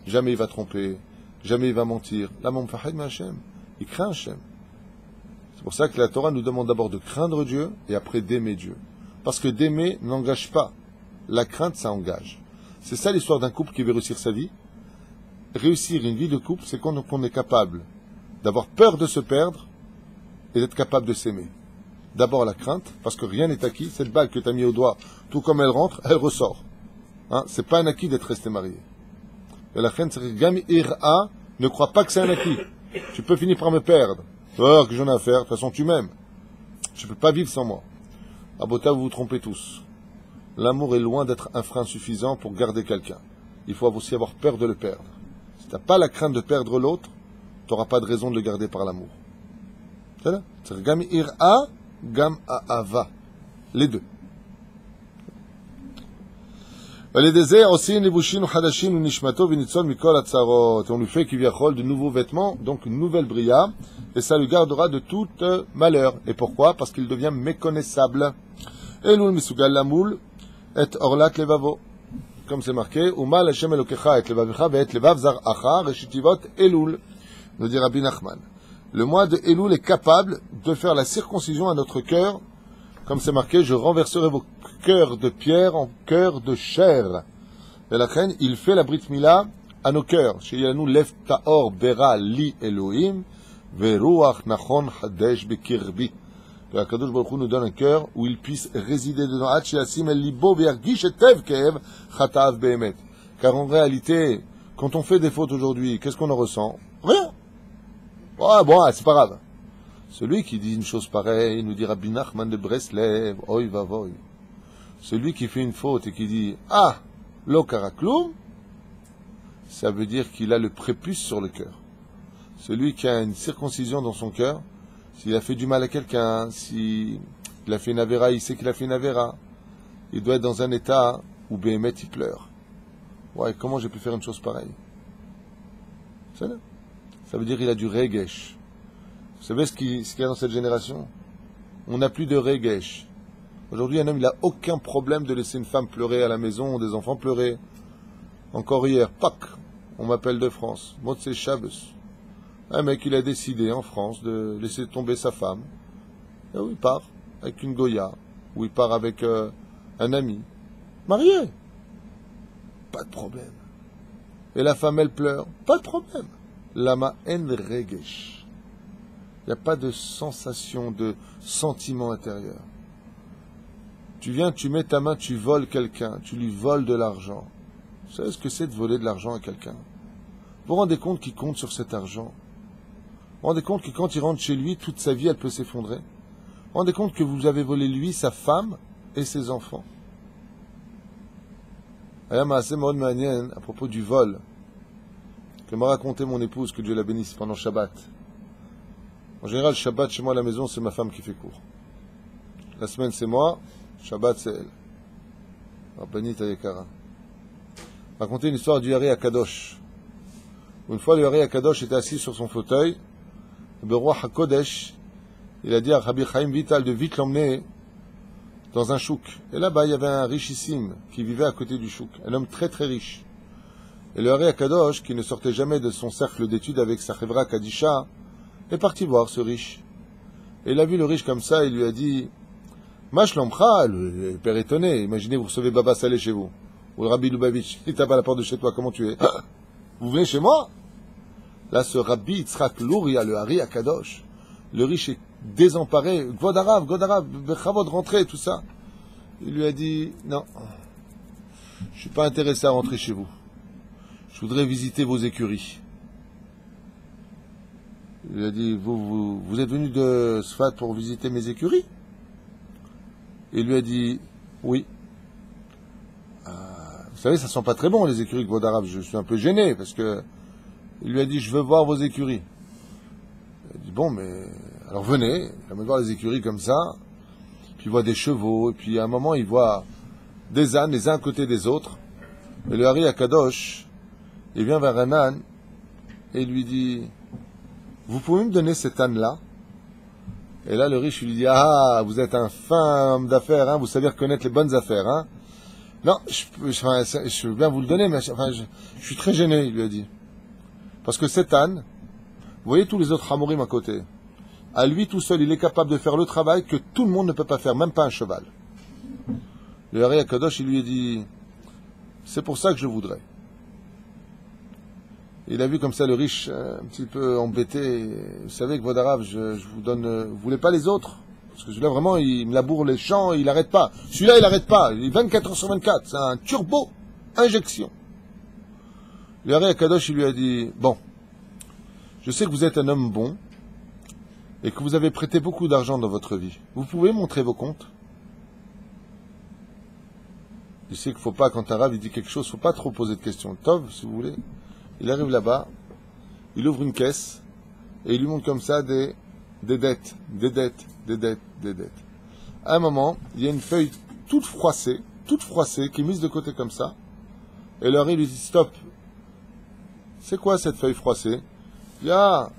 jamais il va tromper, jamais il va mentir. Là, mon Fahad Hachem, il craint Hachem. C'est pour ça que la Torah nous demande d'abord de craindre Dieu et après d'aimer Dieu. Parce que d'aimer n'engage pas. La crainte, ça engage. C'est ça l'histoire d'un couple qui veut réussir sa vie. Réussir une vie de couple, c'est qu'on est capable d'avoir peur de se perdre et d'être capable de s'aimer. D'abord la crainte, parce que rien n'est acquis. Cette bague que tu as mis au doigt, tout comme elle rentre, elle ressort. Hein? C'est pas un acquis d'être resté marié. Et la crainte, c'est que Gam Ira, ne crois pas que c'est un acquis. Tu peux finir par me perdre. Oh, que j'en ai à faire. De toute façon, tu m'aimes. Tu peux pas vivre sans moi. Abota, vous vous trompez tous. L'amour est loin d'être un frein suffisant pour garder quelqu'un. Il faut aussi avoir peur de le perdre. Si tu n'as pas la crainte de perdre l'autre, tu n'auras pas de raison de le garder par l'amour. C'est là. C'est Gam Ira, Gam Ahava. Les deux. Et on lui fait kivyachol de nouveaux vêtements, donc une nouvelle bria, et ça lui gardera de tout malheur. Et pourquoi? Parce qu'il devient méconnaissable. Elul misugal lamoul et orlat levavo. Comme c'est marqué, Umal Hashem Elokecha et levavecha ve et levav zar'acha reshitivot Elul. Nous dit Rabbi Nachman. Le mois de Elul est capable de faire la circoncision à notre cœur. Comme c'est marqué, je renverserai vos cœurs de pierre en cœurs de chair. Et la reine, il fait la Brit Mila à nos cœurs. Chez Yanou, Lev Taor Bera Li Elohim, Veruach Nachon Hadesh Bekirbi. La Kadosh Baruch Hu nous donne un cœur où il puisse résider dedans. Hach Yasim El Libo Vergish et Tev Kev Chatav Behemet. Car en réalité, quand on fait des fautes aujourd'hui, qu'est-ce qu'on en ressent? Rien. Ouais, bon, c'est pas grave. Celui qui dit une chose pareille, nous dit Rabbi Nachman de Breslev, oi vavoy. Celui qui fait une faute et qui dit ah, lo karakloum, ça veut dire qu'il a le prépuce sur le cœur. Celui qui a une circoncision dans son cœur, s'il a fait du mal à quelqu'un, s'il a fait une avéra, il sait qu'il a fait une avéra. Il doit être dans un état où Béhémet il pleure. Ouais, comment j'ai pu faire une chose pareille? Ça veut dire qu'il a du regesh. Vous savez ce qu'il y a dans cette génération? On n'a plus de regesh. Aujourd'hui, un homme, il n'a aucun problème de laisser une femme pleurer à la maison, des enfants pleurer. Encore hier, Pâques, on m'appelle de France, Motsé Shabbos. Un mec, il a décidé en France de laisser tomber sa femme. Et où il part avec une Goya, ou il part avec un ami. Marié. Pas de problème. Et la femme, elle pleure. Pas de problème. Lama en regesh. Il n'y a pas de sensation, de sentiment intérieur. Tu viens, tu mets ta main, tu voles quelqu'un, tu lui voles de l'argent. Vous savez ce que c'est de voler de l'argent à quelqu'un? Vous vous rendez compte qu'il compte sur cet argent? Vous vous rendez compte que quand il rentre chez lui, toute sa vie, elle peut s'effondrer? Vous vous rendez compte que vous avez volé lui, sa femme et ses enfants? À propos du vol, que m'a raconté mon épouse, que Dieu la bénisse, pendant Shabbat. En général, Shabbat, chez moi à la maison, c'est ma femme qui fait court. La semaine, c'est moi. Shabbat, c'est elle. Rabbanit Ayekara. Raconter une histoire du Hari Akadosh. Une fois, le Hari Akadosh était assis sur son fauteuil. Le roi HaKodesh, il a dit à Rabbi Chaim Vital de vite l'emmener dans un chouk. Et là-bas, il y avait un richissime qui vivait à côté du chouk. Un homme très très riche. Et le Hari Akadosh, qui ne sortait jamais de son cercle d'études avec sa chevra Kadisha, est parti voir ce riche. Et il a vu le riche comme ça, il lui a dit, Mashlomcha, le père étonné, imaginez vous recevez Baba Salé chez vous, ou le Rabbi Lubavitch, il tape à la porte de chez toi, comment tu es? Vous venez chez moi? Là, ce Rabbi Yitzhak Luria, le Hari Akadosh, le riche est désemparé, Gvodarav, Bechavod, rentrez, tout ça. Il lui a dit, non, je suis pas intéressé à rentrer chez vous. Je voudrais visiter vos écuries. Il lui a dit, vous êtes venu de Sfat pour visiter mes écuries? Il lui a dit, oui. Vous savez, ça sent pas très bon, les écuries de Gvodarav. Je suis un peu gêné, parce que il lui a dit, je veux voir vos écuries. Il a dit, bon, mais alors venez. Il va voir les écuries comme ça. Puis il voit des chevaux. Et puis à un moment, il voit des ânes, les uns à côté des autres. Et le Hari Akadosh, il vient vers un âne et il lui dit, vous pouvez me donner cet âne-là? Et là, le riche lui dit, ah, vous êtes un fin homme d'affaires, hein, vous savez reconnaître les bonnes affaires, hein. Non, je veux bien vous le donner, mais je suis très gêné, il lui a dit. Parce que cet âne, vous voyez tous les autres hamorim à côté, à lui tout seul, il est capable de faire le travail que tout le monde ne peut pas faire, même pas un cheval. Le Hari Akadosh, il lui a dit, c'est pour ça que je voudrais. Il a vu comme ça le riche un petit peu embêté. Vous savez que Vodarav, je vous donne... Vous voulez pas les autres? Parce que celui-là, vraiment, il me laboure les champs, il n'arrête pas. Celui-là, il n'arrête pas. Il est 24 heures sur 24. C'est un turbo injection. Le Hari Akadosh, il lui a dit, bon, je sais que vous êtes un homme bon et que vous avez prêté beaucoup d'argent dans votre vie. Vous pouvez montrer vos comptes? Il sait qu'il ne faut pas, quand un rave, il dit quelque chose, il ne faut pas trop poser de questions. Tov, si vous voulez. Il arrive là-bas, il ouvre une caisse, et il lui montre comme ça des dettes. À un moment, il y a une feuille toute froissée, qui est mise de côté comme ça, et le Hari lui dit, stop, c'est quoi cette feuille froissée? Il dit, ah,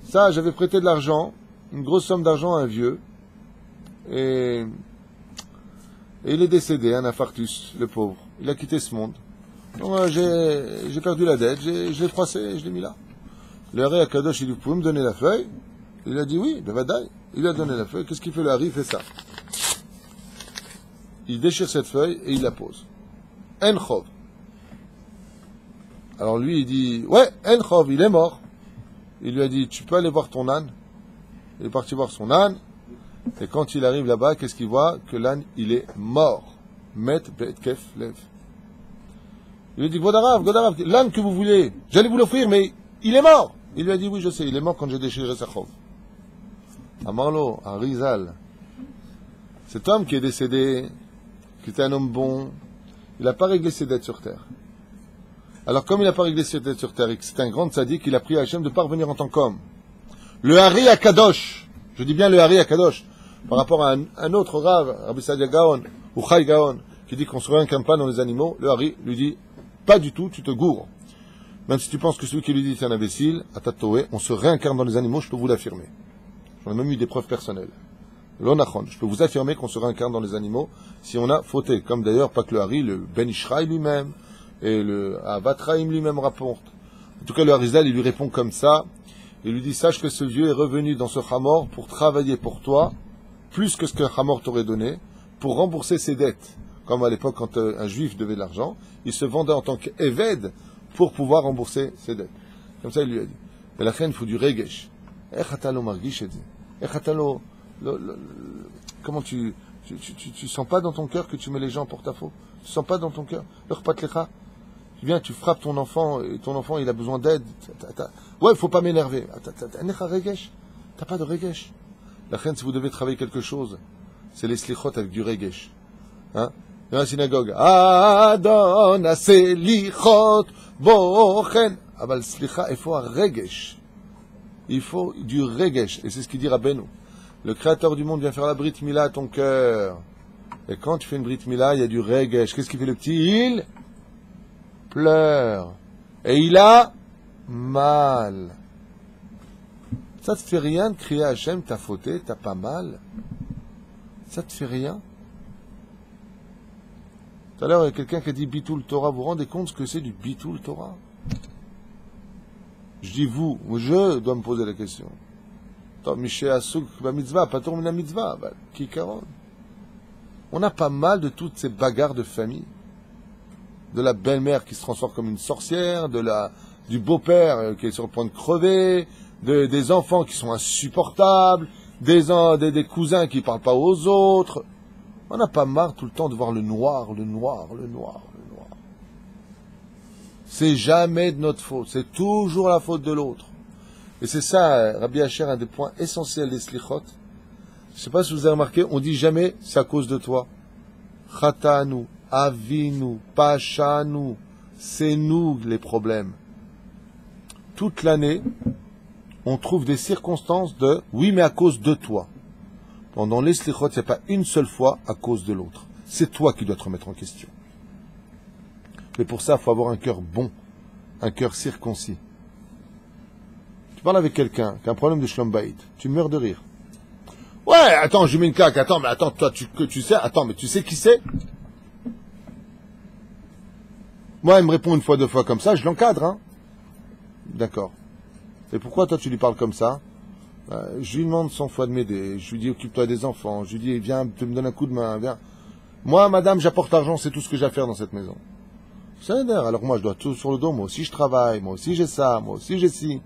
ça, j'avais prêté de l'argent, une grosse somme d'argent à un vieux, et il est décédé, un infarctus, le pauvre. Il a quitté ce monde. Donc, j'ai perdu la dette, je l'ai froissé, je l'ai mis là. Le Hari Akadosh, il dit, vous pouvez me donner la feuille? Il a dit oui, bevadaï. Il lui a donné la feuille. Qu'est-ce qu'il fait, le Hari? Il fait ça. Il déchire cette feuille et il la pose. En chov. Alors lui, il dit, ouais, en chov, il est mort. Il lui a dit, tu peux aller voir ton âne? Il est parti voir son âne. Et quand il arrive là-bas, qu'est-ce qu'il voit? Que l'âne, il est mort. Met be'etkef lev. Il lui dit, Vodarav, l'âne que vous voulez, j'allais vous l'offrir, mais il est mort. Il lui a dit, oui, je sais, il est mort quand j'ai déchiré sa chov. Amarlo, un Rizal. Cet homme qui est décédé, qui était un homme bon, il n'a pas réglé ses dettes sur terre. Alors, comme il n'a pas réglé ses dettes sur terre et que c'est un grand tzaddik, il a prié à Hachem de ne pas revenir en tant qu'homme. Le Hari Akadosh, je dis bien le Hari Akadosh, par rapport à un autre rave, Rabbi Sadia Gaon, ou Chai Gaon, qui dit qu'on se réincarne pas dans les animaux, le Hari lui dit, pas du tout, tu te gourres. Même si tu penses que celui qui lui dit est un imbécile, à Tatoé, on se réincarne dans les animaux, je peux vous l'affirmer. J'en ai même eu des preuves personnelles. L'onachon. Je peux vous affirmer qu'on se réincarne dans les animaux si on a fauté. Comme d'ailleurs, pas que le Hari, le Ben Ishraï lui-même, et le Avatraïm lui-même rapporte. En tout cas, le Harizal, il lui répond comme ça. Il lui dit, sache que ce vieux est revenu dans ce Hamor pour travailler pour toi, plus que ce qu'un Hamor t'aurait donné, pour rembourser ses dettes. Comme à l'époque, quand un juif devait de l'argent, il se vendait en tant qu'Eved pour pouvoir rembourser ses dettes. Comme ça, il lui a dit. Mais la reine, il faut du regesh. Comment tu sens pas dans ton cœur que tu mets les gens en porte-à-faux? Tu sens pas dans ton cœur? Tu viens, tu frappes ton enfant, et ton enfant, il a besoin d'aide. Ouais, il faut pas m'énerver. T'as pas de regesh. La reine, si vous devez travailler quelque chose, c'est les slichot avec du regesh. Hein? Dans la synagogue, Adon aselichot bochen. Ah bah le slicha, il faut un regesh. Il faut du regesh. Et c'est ce qu'il dit Rabbeinu. Le créateur du monde vient faire la brit mila à ton cœur. Et quand tu fais une brit mila, il y a du regesh. Qu'est-ce qu'il fait le petit? Il pleure. Et il a mal. Ça te fait rien de crier à Hachem, t'as fauté, t'as pas mal. Ça te fait rien. Tout à l'heure, il y a quelqu'un qui a dit Bitoul Torah. Vous vous rendez compte ce que c'est du Bitoul Torah? Je dis vous, je dois me poser la question. On a pas mal de toutes ces bagarres de famille. De la belle-mère qui se transforme comme une sorcière, du beau-père qui est sur le point de crever, des enfants qui sont insupportables, des cousins qui parlent pas aux autres. On n'a pas marre tout le temps de voir le noir, le noir, le noir, le noir. C'est jamais de notre faute, c'est toujours la faute de l'autre. Et c'est ça, Rabbi Asher, un des points essentiels des slichot. Je ne sais pas si vous avez remarqué, on dit jamais c'est à cause de toi. Chatanu, avinu, pachanu, c'est nous les problèmes. Toute l'année, on trouve des circonstances de oui, mais à cause de toi. Pendant les slichot, il n'y a pas une seule fois à cause de l'autre. C'est toi qui dois te remettre en question. Mais pour ça, il faut avoir un cœur bon, un cœur circoncis. Tu parles avec quelqu'un qui a un problème de shlom bayit, tu meurs de rire. Ouais, attends, je mets une claque, attends, toi, tu sais, attends, mais tu sais qui c'est? Moi, il me répond une fois, deux fois comme ça, je l'encadre, hein. D'accord. Et pourquoi toi tu lui parles comme ça? Je lui demande 100 fois de m'aider, je lui dis occupe-toi des enfants, je lui dis viens, tu me donnes un coup de main, viens. Moi, madame, j'apporte l'argent, c'est tout ce que j'ai à faire dans cette maison. C'est d'air, alors moi je dois tout sur le dos, moi aussi je travaille, moi aussi j'ai ça, moi aussi j'ai ci.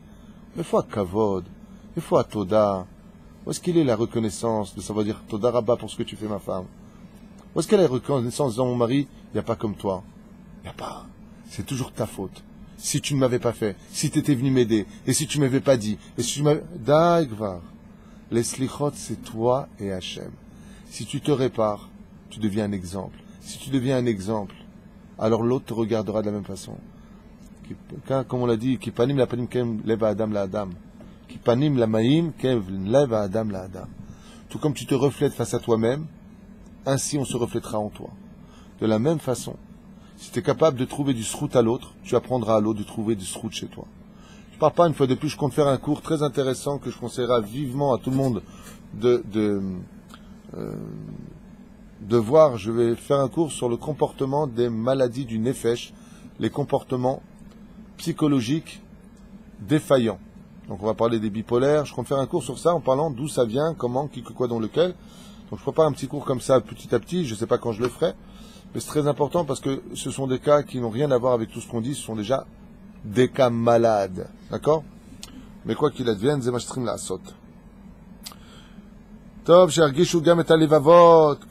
Il faut à kavod, il faut à toda. Où est-ce qu'il est la reconnaissance de savoir dire toda rabba pour ce que tu fais ma femme? Où est-ce qu'elle est la reconnaissance dans mon mari? Il n'y a pas comme toi. Il n'y a pas. C'est toujours ta faute. Si tu ne m'avais pas fait, si tu étais venu m'aider, et si tu ne m'avais pas dit, et si tu m'avais... Daïgvar. Les slichot, c'est toi et Hachem. Si tu te répares, tu deviens un exemple. Si tu deviens un exemple, alors l'autre te regardera de la même façon. Comme on l'a dit, qui panim la panim kem leva adam la adam. Qui panim la maïm kem leva adam la adam. Tout comme tu te reflètes face à toi-même, ainsi on se reflètera en toi. De la même façon, si tu es capable de trouver du srout à l'autre, tu apprendras à l'autre de trouver du srout chez toi. Je ne parle pas une fois de plus, je compte faire un cours très intéressant que je conseillerais vivement à tout le monde de voir. Je vais faire un cours sur le comportement des maladies du nefesh, les comportements psychologiques défaillants. Donc on va parler des bipolaires. Je compte faire un cours sur ça en parlant d'où ça vient, comment, qui, quoi, dans lequel. Donc je prépare un petit cours comme ça petit à petit. Je ne sais pas quand je le ferai, mais c'est très important parce que ce sont des cas qui n'ont rien à voir avec tout ce qu'on dit. Ce sont déjà des cas malades, d'accord? Mais quoi qu'il advienne, זה מה שצריכים לעשות. טוב, שירגישו גם את הלבבות,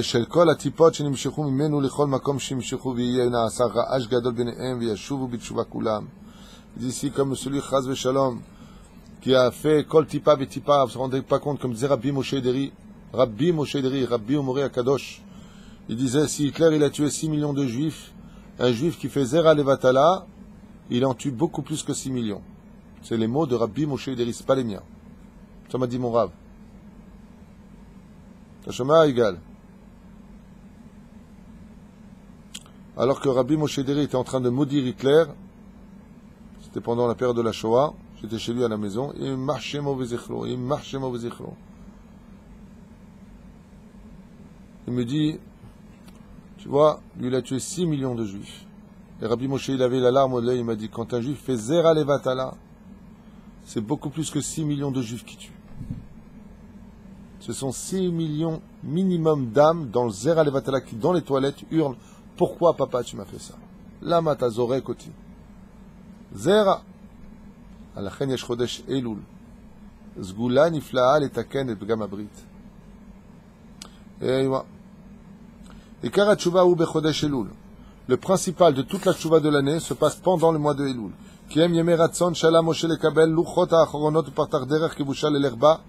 של כל הטיפות שנמשכו ממנו לכל מקום שנמשכו, ויהיה נעשה רעש גדול ביניהם, וישובו בתשובה כולם. Ici, comme celui, Chaz Veshalom, qui a fait kol tipa betipa, vous ne vous rendez pas compte, comme disait Rabbi Moshe Deri, Rabbi Omori Akadosh. Il disait, si Hitler, il a tué 6 millions de juifs, un juif qui fait Zera Levatala, il en tue beaucoup plus que 6 millions. C'est les mots de Rabbi Moshe Deri, c'est pas les miens. Ça m'a dit mon Rav. Tachoma égal. Alors que Rabbi Moshe Deri était en train de maudire Hitler, c'était pendant la période de la Shoah, j'étais chez lui à la maison, il marchait mauvais zichro. Il me dit, tu vois, lui il a tué 6 millions de juifs. Et Rabbi Moshe, il avait la larme au lait, il m'a dit, quand un juif fait Zera Levatala, c'est beaucoup plus que 6 millions de juifs qui tuent. Ce sont 6 millions minimum d'âmes dans le Zera Levatala qui, dans les toilettes, hurlent, pourquoi papa tu m'as fait ça? Lama tazore koti. Zera. Alachen yesh chodesh Elul. Zgula niflaa letaken et pgam abrit. Et Ikar Tshuva ou bechodesh Elul. Le principal de toute la Tshuva de l'année se passe pendant le mois de Elul. Kiem yemei ratzon shala Moshe lekabel luchot ha'achoronot partar derech kibusha lelerba.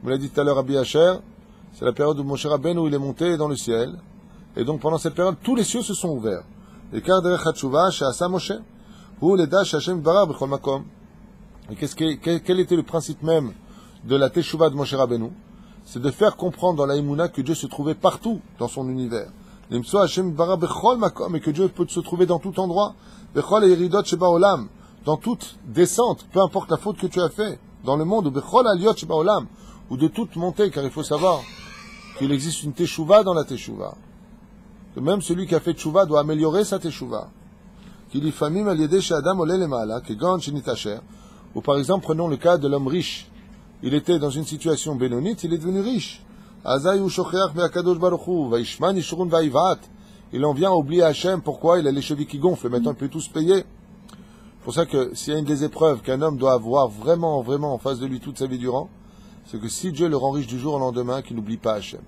Vous l'avez dit tout à l'heure, Rabbi Asher, c'est la période où Moshe Rabbeinu il est monté dans le ciel. Et donc pendant cette période, tous les cieux se sont ouverts. Ikar derech haTshuva she'asa Moshe. Hu leda she'Hashem barar b'chol makom. Et quel était le principe même de la Teshuvah de Moshe Rabbeinu? C'est de faire comprendre dans la Emouna que Dieu se trouvait partout dans son univers. Et que Dieu peut se trouver dans tout endroit. Dans toute descente, peu importe la faute que tu as fait, dans le monde, ou de toute montée, car il faut savoir qu'il existe une Teshuvah dans la Teshuvah. Que même celui qui a fait Teshuvah doit améliorer sa Teshuvah. Ou par exemple, prenons le cas de l'homme riche. Il était dans une situation bénonite, il est devenu riche. Il en vient à oublier Hachem. Pourquoi? Il a les chevilles qui gonflent. Maintenant, il peut tous payer. C'est pour ça que s'il y a une des épreuves qu'un homme doit avoir vraiment, vraiment en face de lui toute sa vie durant, c'est que si Dieu le rend riche du jour au lendemain, qu'il n'oublie pas Hachem.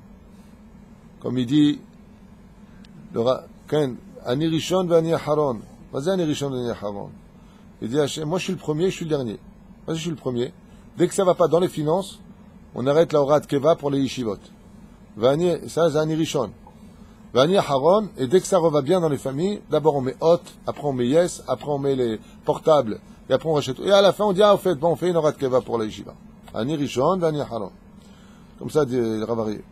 Comme il dit, Ani Rishon v'Ani Aharon. Vas-y, Ani Rishon v'Ani Aharon. Il dit Hachem, moi je suis le premier, je suis le dernier. Vas-y, je suis le premier. Dès que ça va pas dans les finances, on arrête la Horat Keva pour les yeshivot. Ça, c'est Ani Rishon. Vani Aharon, et dès que ça va bien dans les familles, d'abord on met Hot, après on met Yes, après on met les portables, et après on rachète. Et à la fin on dit, au fait, bon, on fait une Horat Keva pour la yeshiva. Ani Rishon, Vani Aharon. Comme ça dit le Ravari.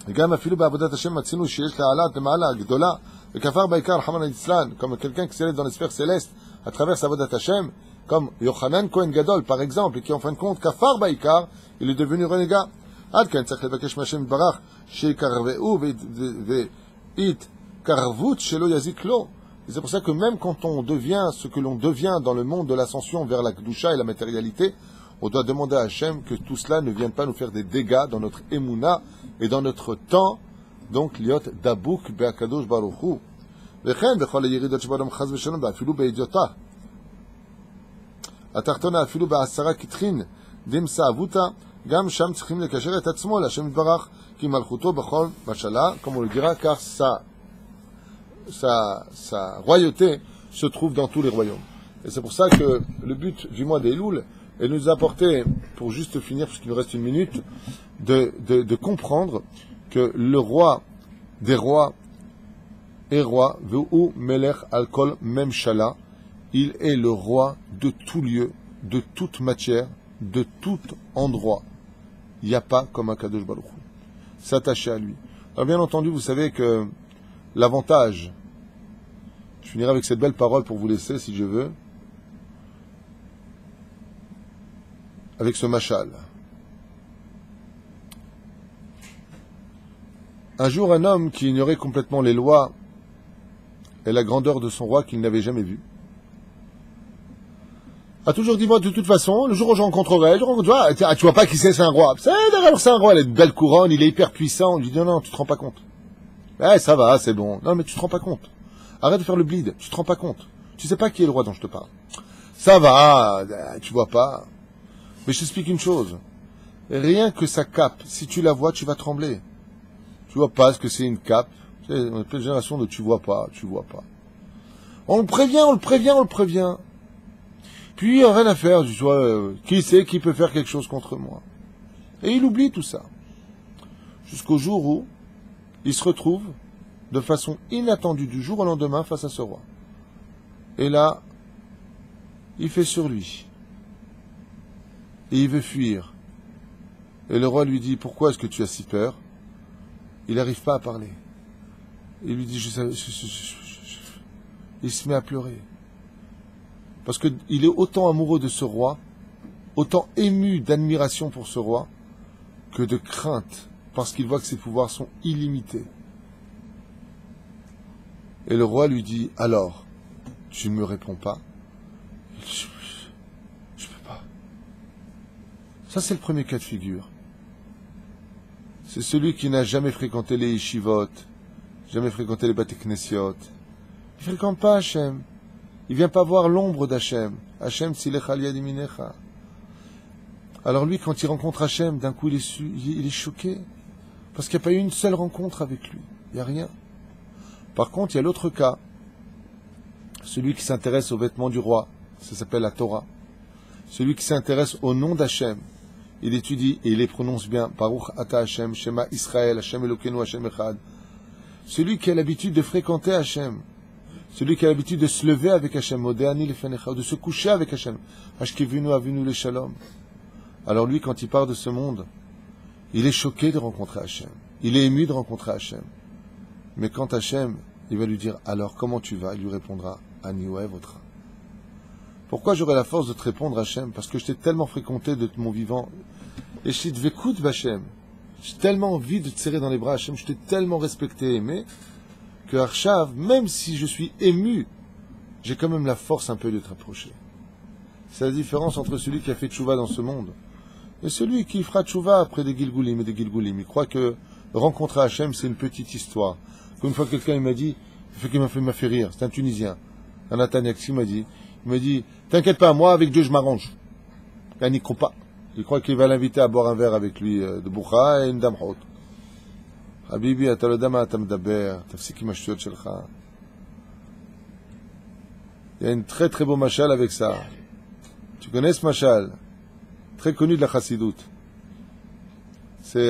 וגם אפילו בעבודת השם מצינו שיש להעלאת למעלה גדולה וכפר בעיקר רחמנא ליצלן, comme quelqu'un qui s'élève dans les sphères célestes à travers sa avodat Hashem, comme Yochanan Kohen Gadol par exemple, et qui en fin de compte kafar baikar, il est devenu renégat. עד כן צריך לבקש מהשם יתברך שיקרבהו והתקרבות שלא יזיק לו. Et c'est pour ça que même quand on devient ce que l'on devient dans le monde de l'ascension vers la Kedusha et la matérialité, on doit demander à Hachem que tout cela ne vienne pas nous faire des dégâts dans notre Emouna et dans notre temps, donc liot dabouk be'akadosh baruch hu. וכן בכל הירידות שבעולם חס ושלום ואפילו בהדיוטה. התחתונה אפילו בעשרה קטחין דמסה אבותה, גם שם צריכים לקשר את עצמו להשם יתברך, כי מלכותו בכל משלה, comme on le dira, car sa royauté se trouve dans tous les royaumes. Et c'est pour ça que le but du mois d'Elul est de nous apporter, pour juste finir, puisqu'il nous reste une minute, de comprendre que le roi des rois est roi, Ve'u Melech al-Kol Memshala, il est le roi de tout lieu, de toute matière, de tout endroit. Il n'y a pas comme un Kadosh Baruch Hu. S'attacher à lui. Alors bien entendu, vous savez que l'avantage, je finirai avec cette belle parole pour vous laisser, si je veux, avec ce machal. Un jour, un homme qui ignorait complètement les lois et la grandeur de son roi qu'il n'avait jamais vu, a toujours dit, moi, de toute façon, le jour où je rencontrerai, tu vois pas qui c'est un roi. C'est un roi, il a une belle couronne, il est hyper puissant. On lui dit, non, tu te rends pas compte. Ça va, c'est bon. Non, mais tu te rends pas compte. Arrête de faire le bleed, tu te rends pas compte. Tu sais pas qui est le roi dont je te parle. Ça va, tu vois pas. Mais je t'explique une chose. Rien que sa cape, si tu la vois, tu vas trembler. Tu vois pas ce que c'est une cape. C'est une génération de tu vois pas. On le prévient. Puis, rien à faire, tu vois, qui sait qui peut faire quelque chose contre moi. Et il oublie tout ça. Jusqu'au jour où il se retrouve de façon inattendue du jour au lendemain face à ce roi. Et là, il fait sur lui. Et il veut fuir. Et le roi lui dit, pourquoi est-ce que tu as si peur? Il n'arrive pas à parler. Il lui dit, il se met à pleurer. Parce qu'il est autant amoureux de ce roi, autant ému d'admiration pour ce roi, que de crainte parce qu'il voit que ses pouvoirs sont illimités. Et le roi lui dit, alors, tu ne me réponds pas? Il dit, je peux pas. Ça, c'est le premier cas de figure. C'est celui qui n'a jamais fréquenté les yeshivot, jamais fréquenté les bate knesiot. Il ne fréquente pas Hachem. Il ne vient pas voir l'ombre d'Hachem. Hachem tzilech al yad yaminecha. Alors lui, quand il rencontre Hachem, d'un coup, il est choqué. Parce qu'il n'y a pas eu une seule rencontre avec lui. Il n'y a rien. Par contre, il y a l'autre cas. Celui qui s'intéresse aux vêtements du roi. Ça s'appelle la Torah. Celui qui s'intéresse au nom d'Hachem. Il étudie et il les prononce bien. Baruch ata Hachem, Shema Israël, Hachem Elokeinu, Hachem Echad. Celui qui a l'habitude de fréquenter Hachem. Celui qui a l'habitude de se lever avec Hachem, Modéani Lefenecha, de se coucher avec Hachem. Hashkevinu avinu le shalom. Alors lui, quand il part de ce monde, il est choqué de rencontrer Hachem. Il est ému de rencontrer Hachem. Mais quand Hachem, il va lui dire, alors comment tu vas? Il lui répondra, Ani ohev-otra. Pourquoi j'aurais la force de te répondre, Hachem? Parce que je t'ai tellement fréquenté de mon vivant. Et je t'ai dit, écoute, Hachem. J'ai tellement envie de te serrer dans les bras, Hachem. Je t'ai tellement respecté et aimé, que Arshav, même si je suis ému, j'ai quand même la force un peu de te rapprocher. C'est la différence entre celui qui a fait tchouva dans ce monde et celui qui fera tchouva après des Gilgoulim et des Gilgoulim. Il croit que rencontrer Hachem, c'est une petite histoire. Comme une fois quelqu'un il m'a dit, il m'a fait rire, c'est un Tunisien, un Nataniaxi m'a dit, t'inquiète pas, moi avec Dieu je m'arrange. Il n'y croit pas. Il croit qu'il va l'inviter à boire un verre avec lui de Boucha et une dame haute. Habibi, אתה לא יודע מה אתה מדבר, תפסיק עם השטויות שלך. Il y a un très très beau mashal avec ça. Tu connais ce mashal? Très connu de la chassidoute. C'est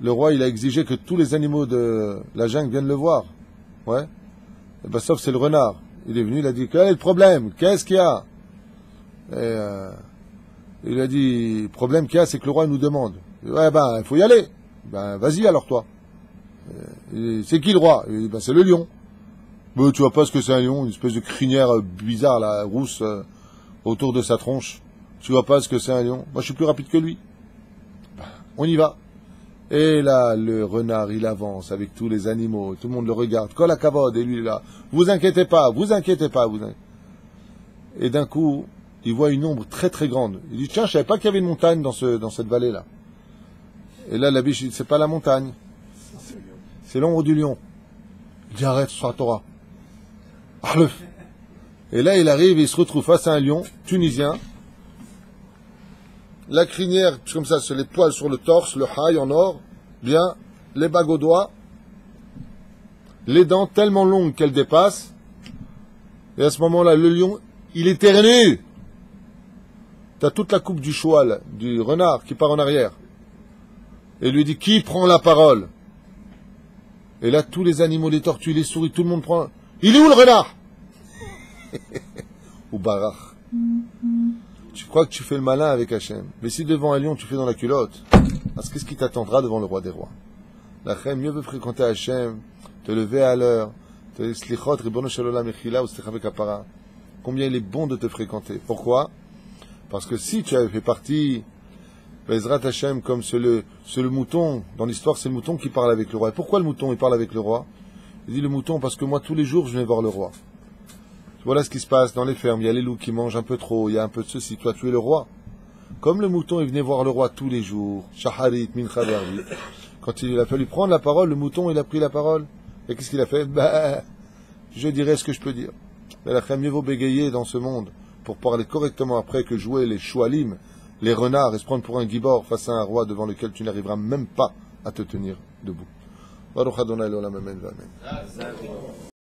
le roi, il a exigé que tous les animaux de la jungle viennent le voir. Ouais. Et ben, sauf c'est le renard. Il est venu, il a dit, quel est le problème? Qu'est-ce qu'il y a? Et il a dit, le problème qu'il y a, c'est que le roi nous demande. Il dit, ouais, ben, il faut y aller. Ben, vas-y alors toi. C'est qui le roi? Il dit, ben, c'est le lion. Ben, tu vois pas ce que c'est un lion? Une espèce de crinière bizarre, là, rousse, autour de sa tronche. Tu vois pas ce que c'est un lion? Moi, je suis plus rapide que lui. Ben, on y va. Et là, le renard, il avance avec tous les animaux. Tout le monde le regarde. Kol hakavod. Et lui, là, vous inquiétez pas, vous inquiétez pas. Et d'un coup, il voit une ombre très très grande. Il dit, tiens, je savais pas qu'il y avait une montagne dans cette vallée-là. Et là, la biche, il dit, c'est pas la montagne. C'est l'ombre du lion. Il dit, arrête, sur la Torah. Et là, il arrive et il se retrouve face à un lion tunisien. La crinière, comme ça, sur les poils sur le torse, le haï en or, bien, les bagues aux doigts, les dents tellement longues qu'elles dépassent. Et à ce moment-là, le lion, il éternue. T'as toute la coupe du cheval, du renard, qui part en arrière. Et lui dit, qui prend la parole? Et là, tous les animaux, les tortues, les souris, tout le monde prend... Il est où le renard? Ou barach. Tu crois que tu fais le malin avec Hachem. Mais si devant un lion, tu fais dans la culotte, parce qu'est-ce qui t'attendra devant le roi des rois? Lachem, mieux veut fréquenter Hachem, te lever à l'heure, te slichot, ribono shel olam echila, ou slicha vekapara. Combien il est bon de te fréquenter. Pourquoi? Parce que si tu avais fait partie... Bezrat Hachem, comme c'est le mouton, dans l'histoire, c'est le mouton qui parle avec le roi. Et pourquoi le mouton, il parle avec le roi? Il dit le mouton, parce que moi, tous les jours, je vais voir le roi. Voilà ce qui se passe dans les fermes. Il y a les loups qui mangent un peu trop, il y a un peu de ceci. Toi, tu es le roi. Comme le mouton, il venait voir le roi tous les jours. Shaharit, mincha vervi. Quand il a fallu prendre la parole, le mouton, il a pris la parole. Et qu'est-ce qu'il a fait? Je dirai ce que je peux dire. Mais la mieux vaut bégayer dans ce monde pour parler correctement après que jouer les choualim, les renards, et se prendre pour un gibor face à un roi devant lequel tu n'arriveras même pas à te tenir debout. Baruch Adonai l'olam, amen, amen.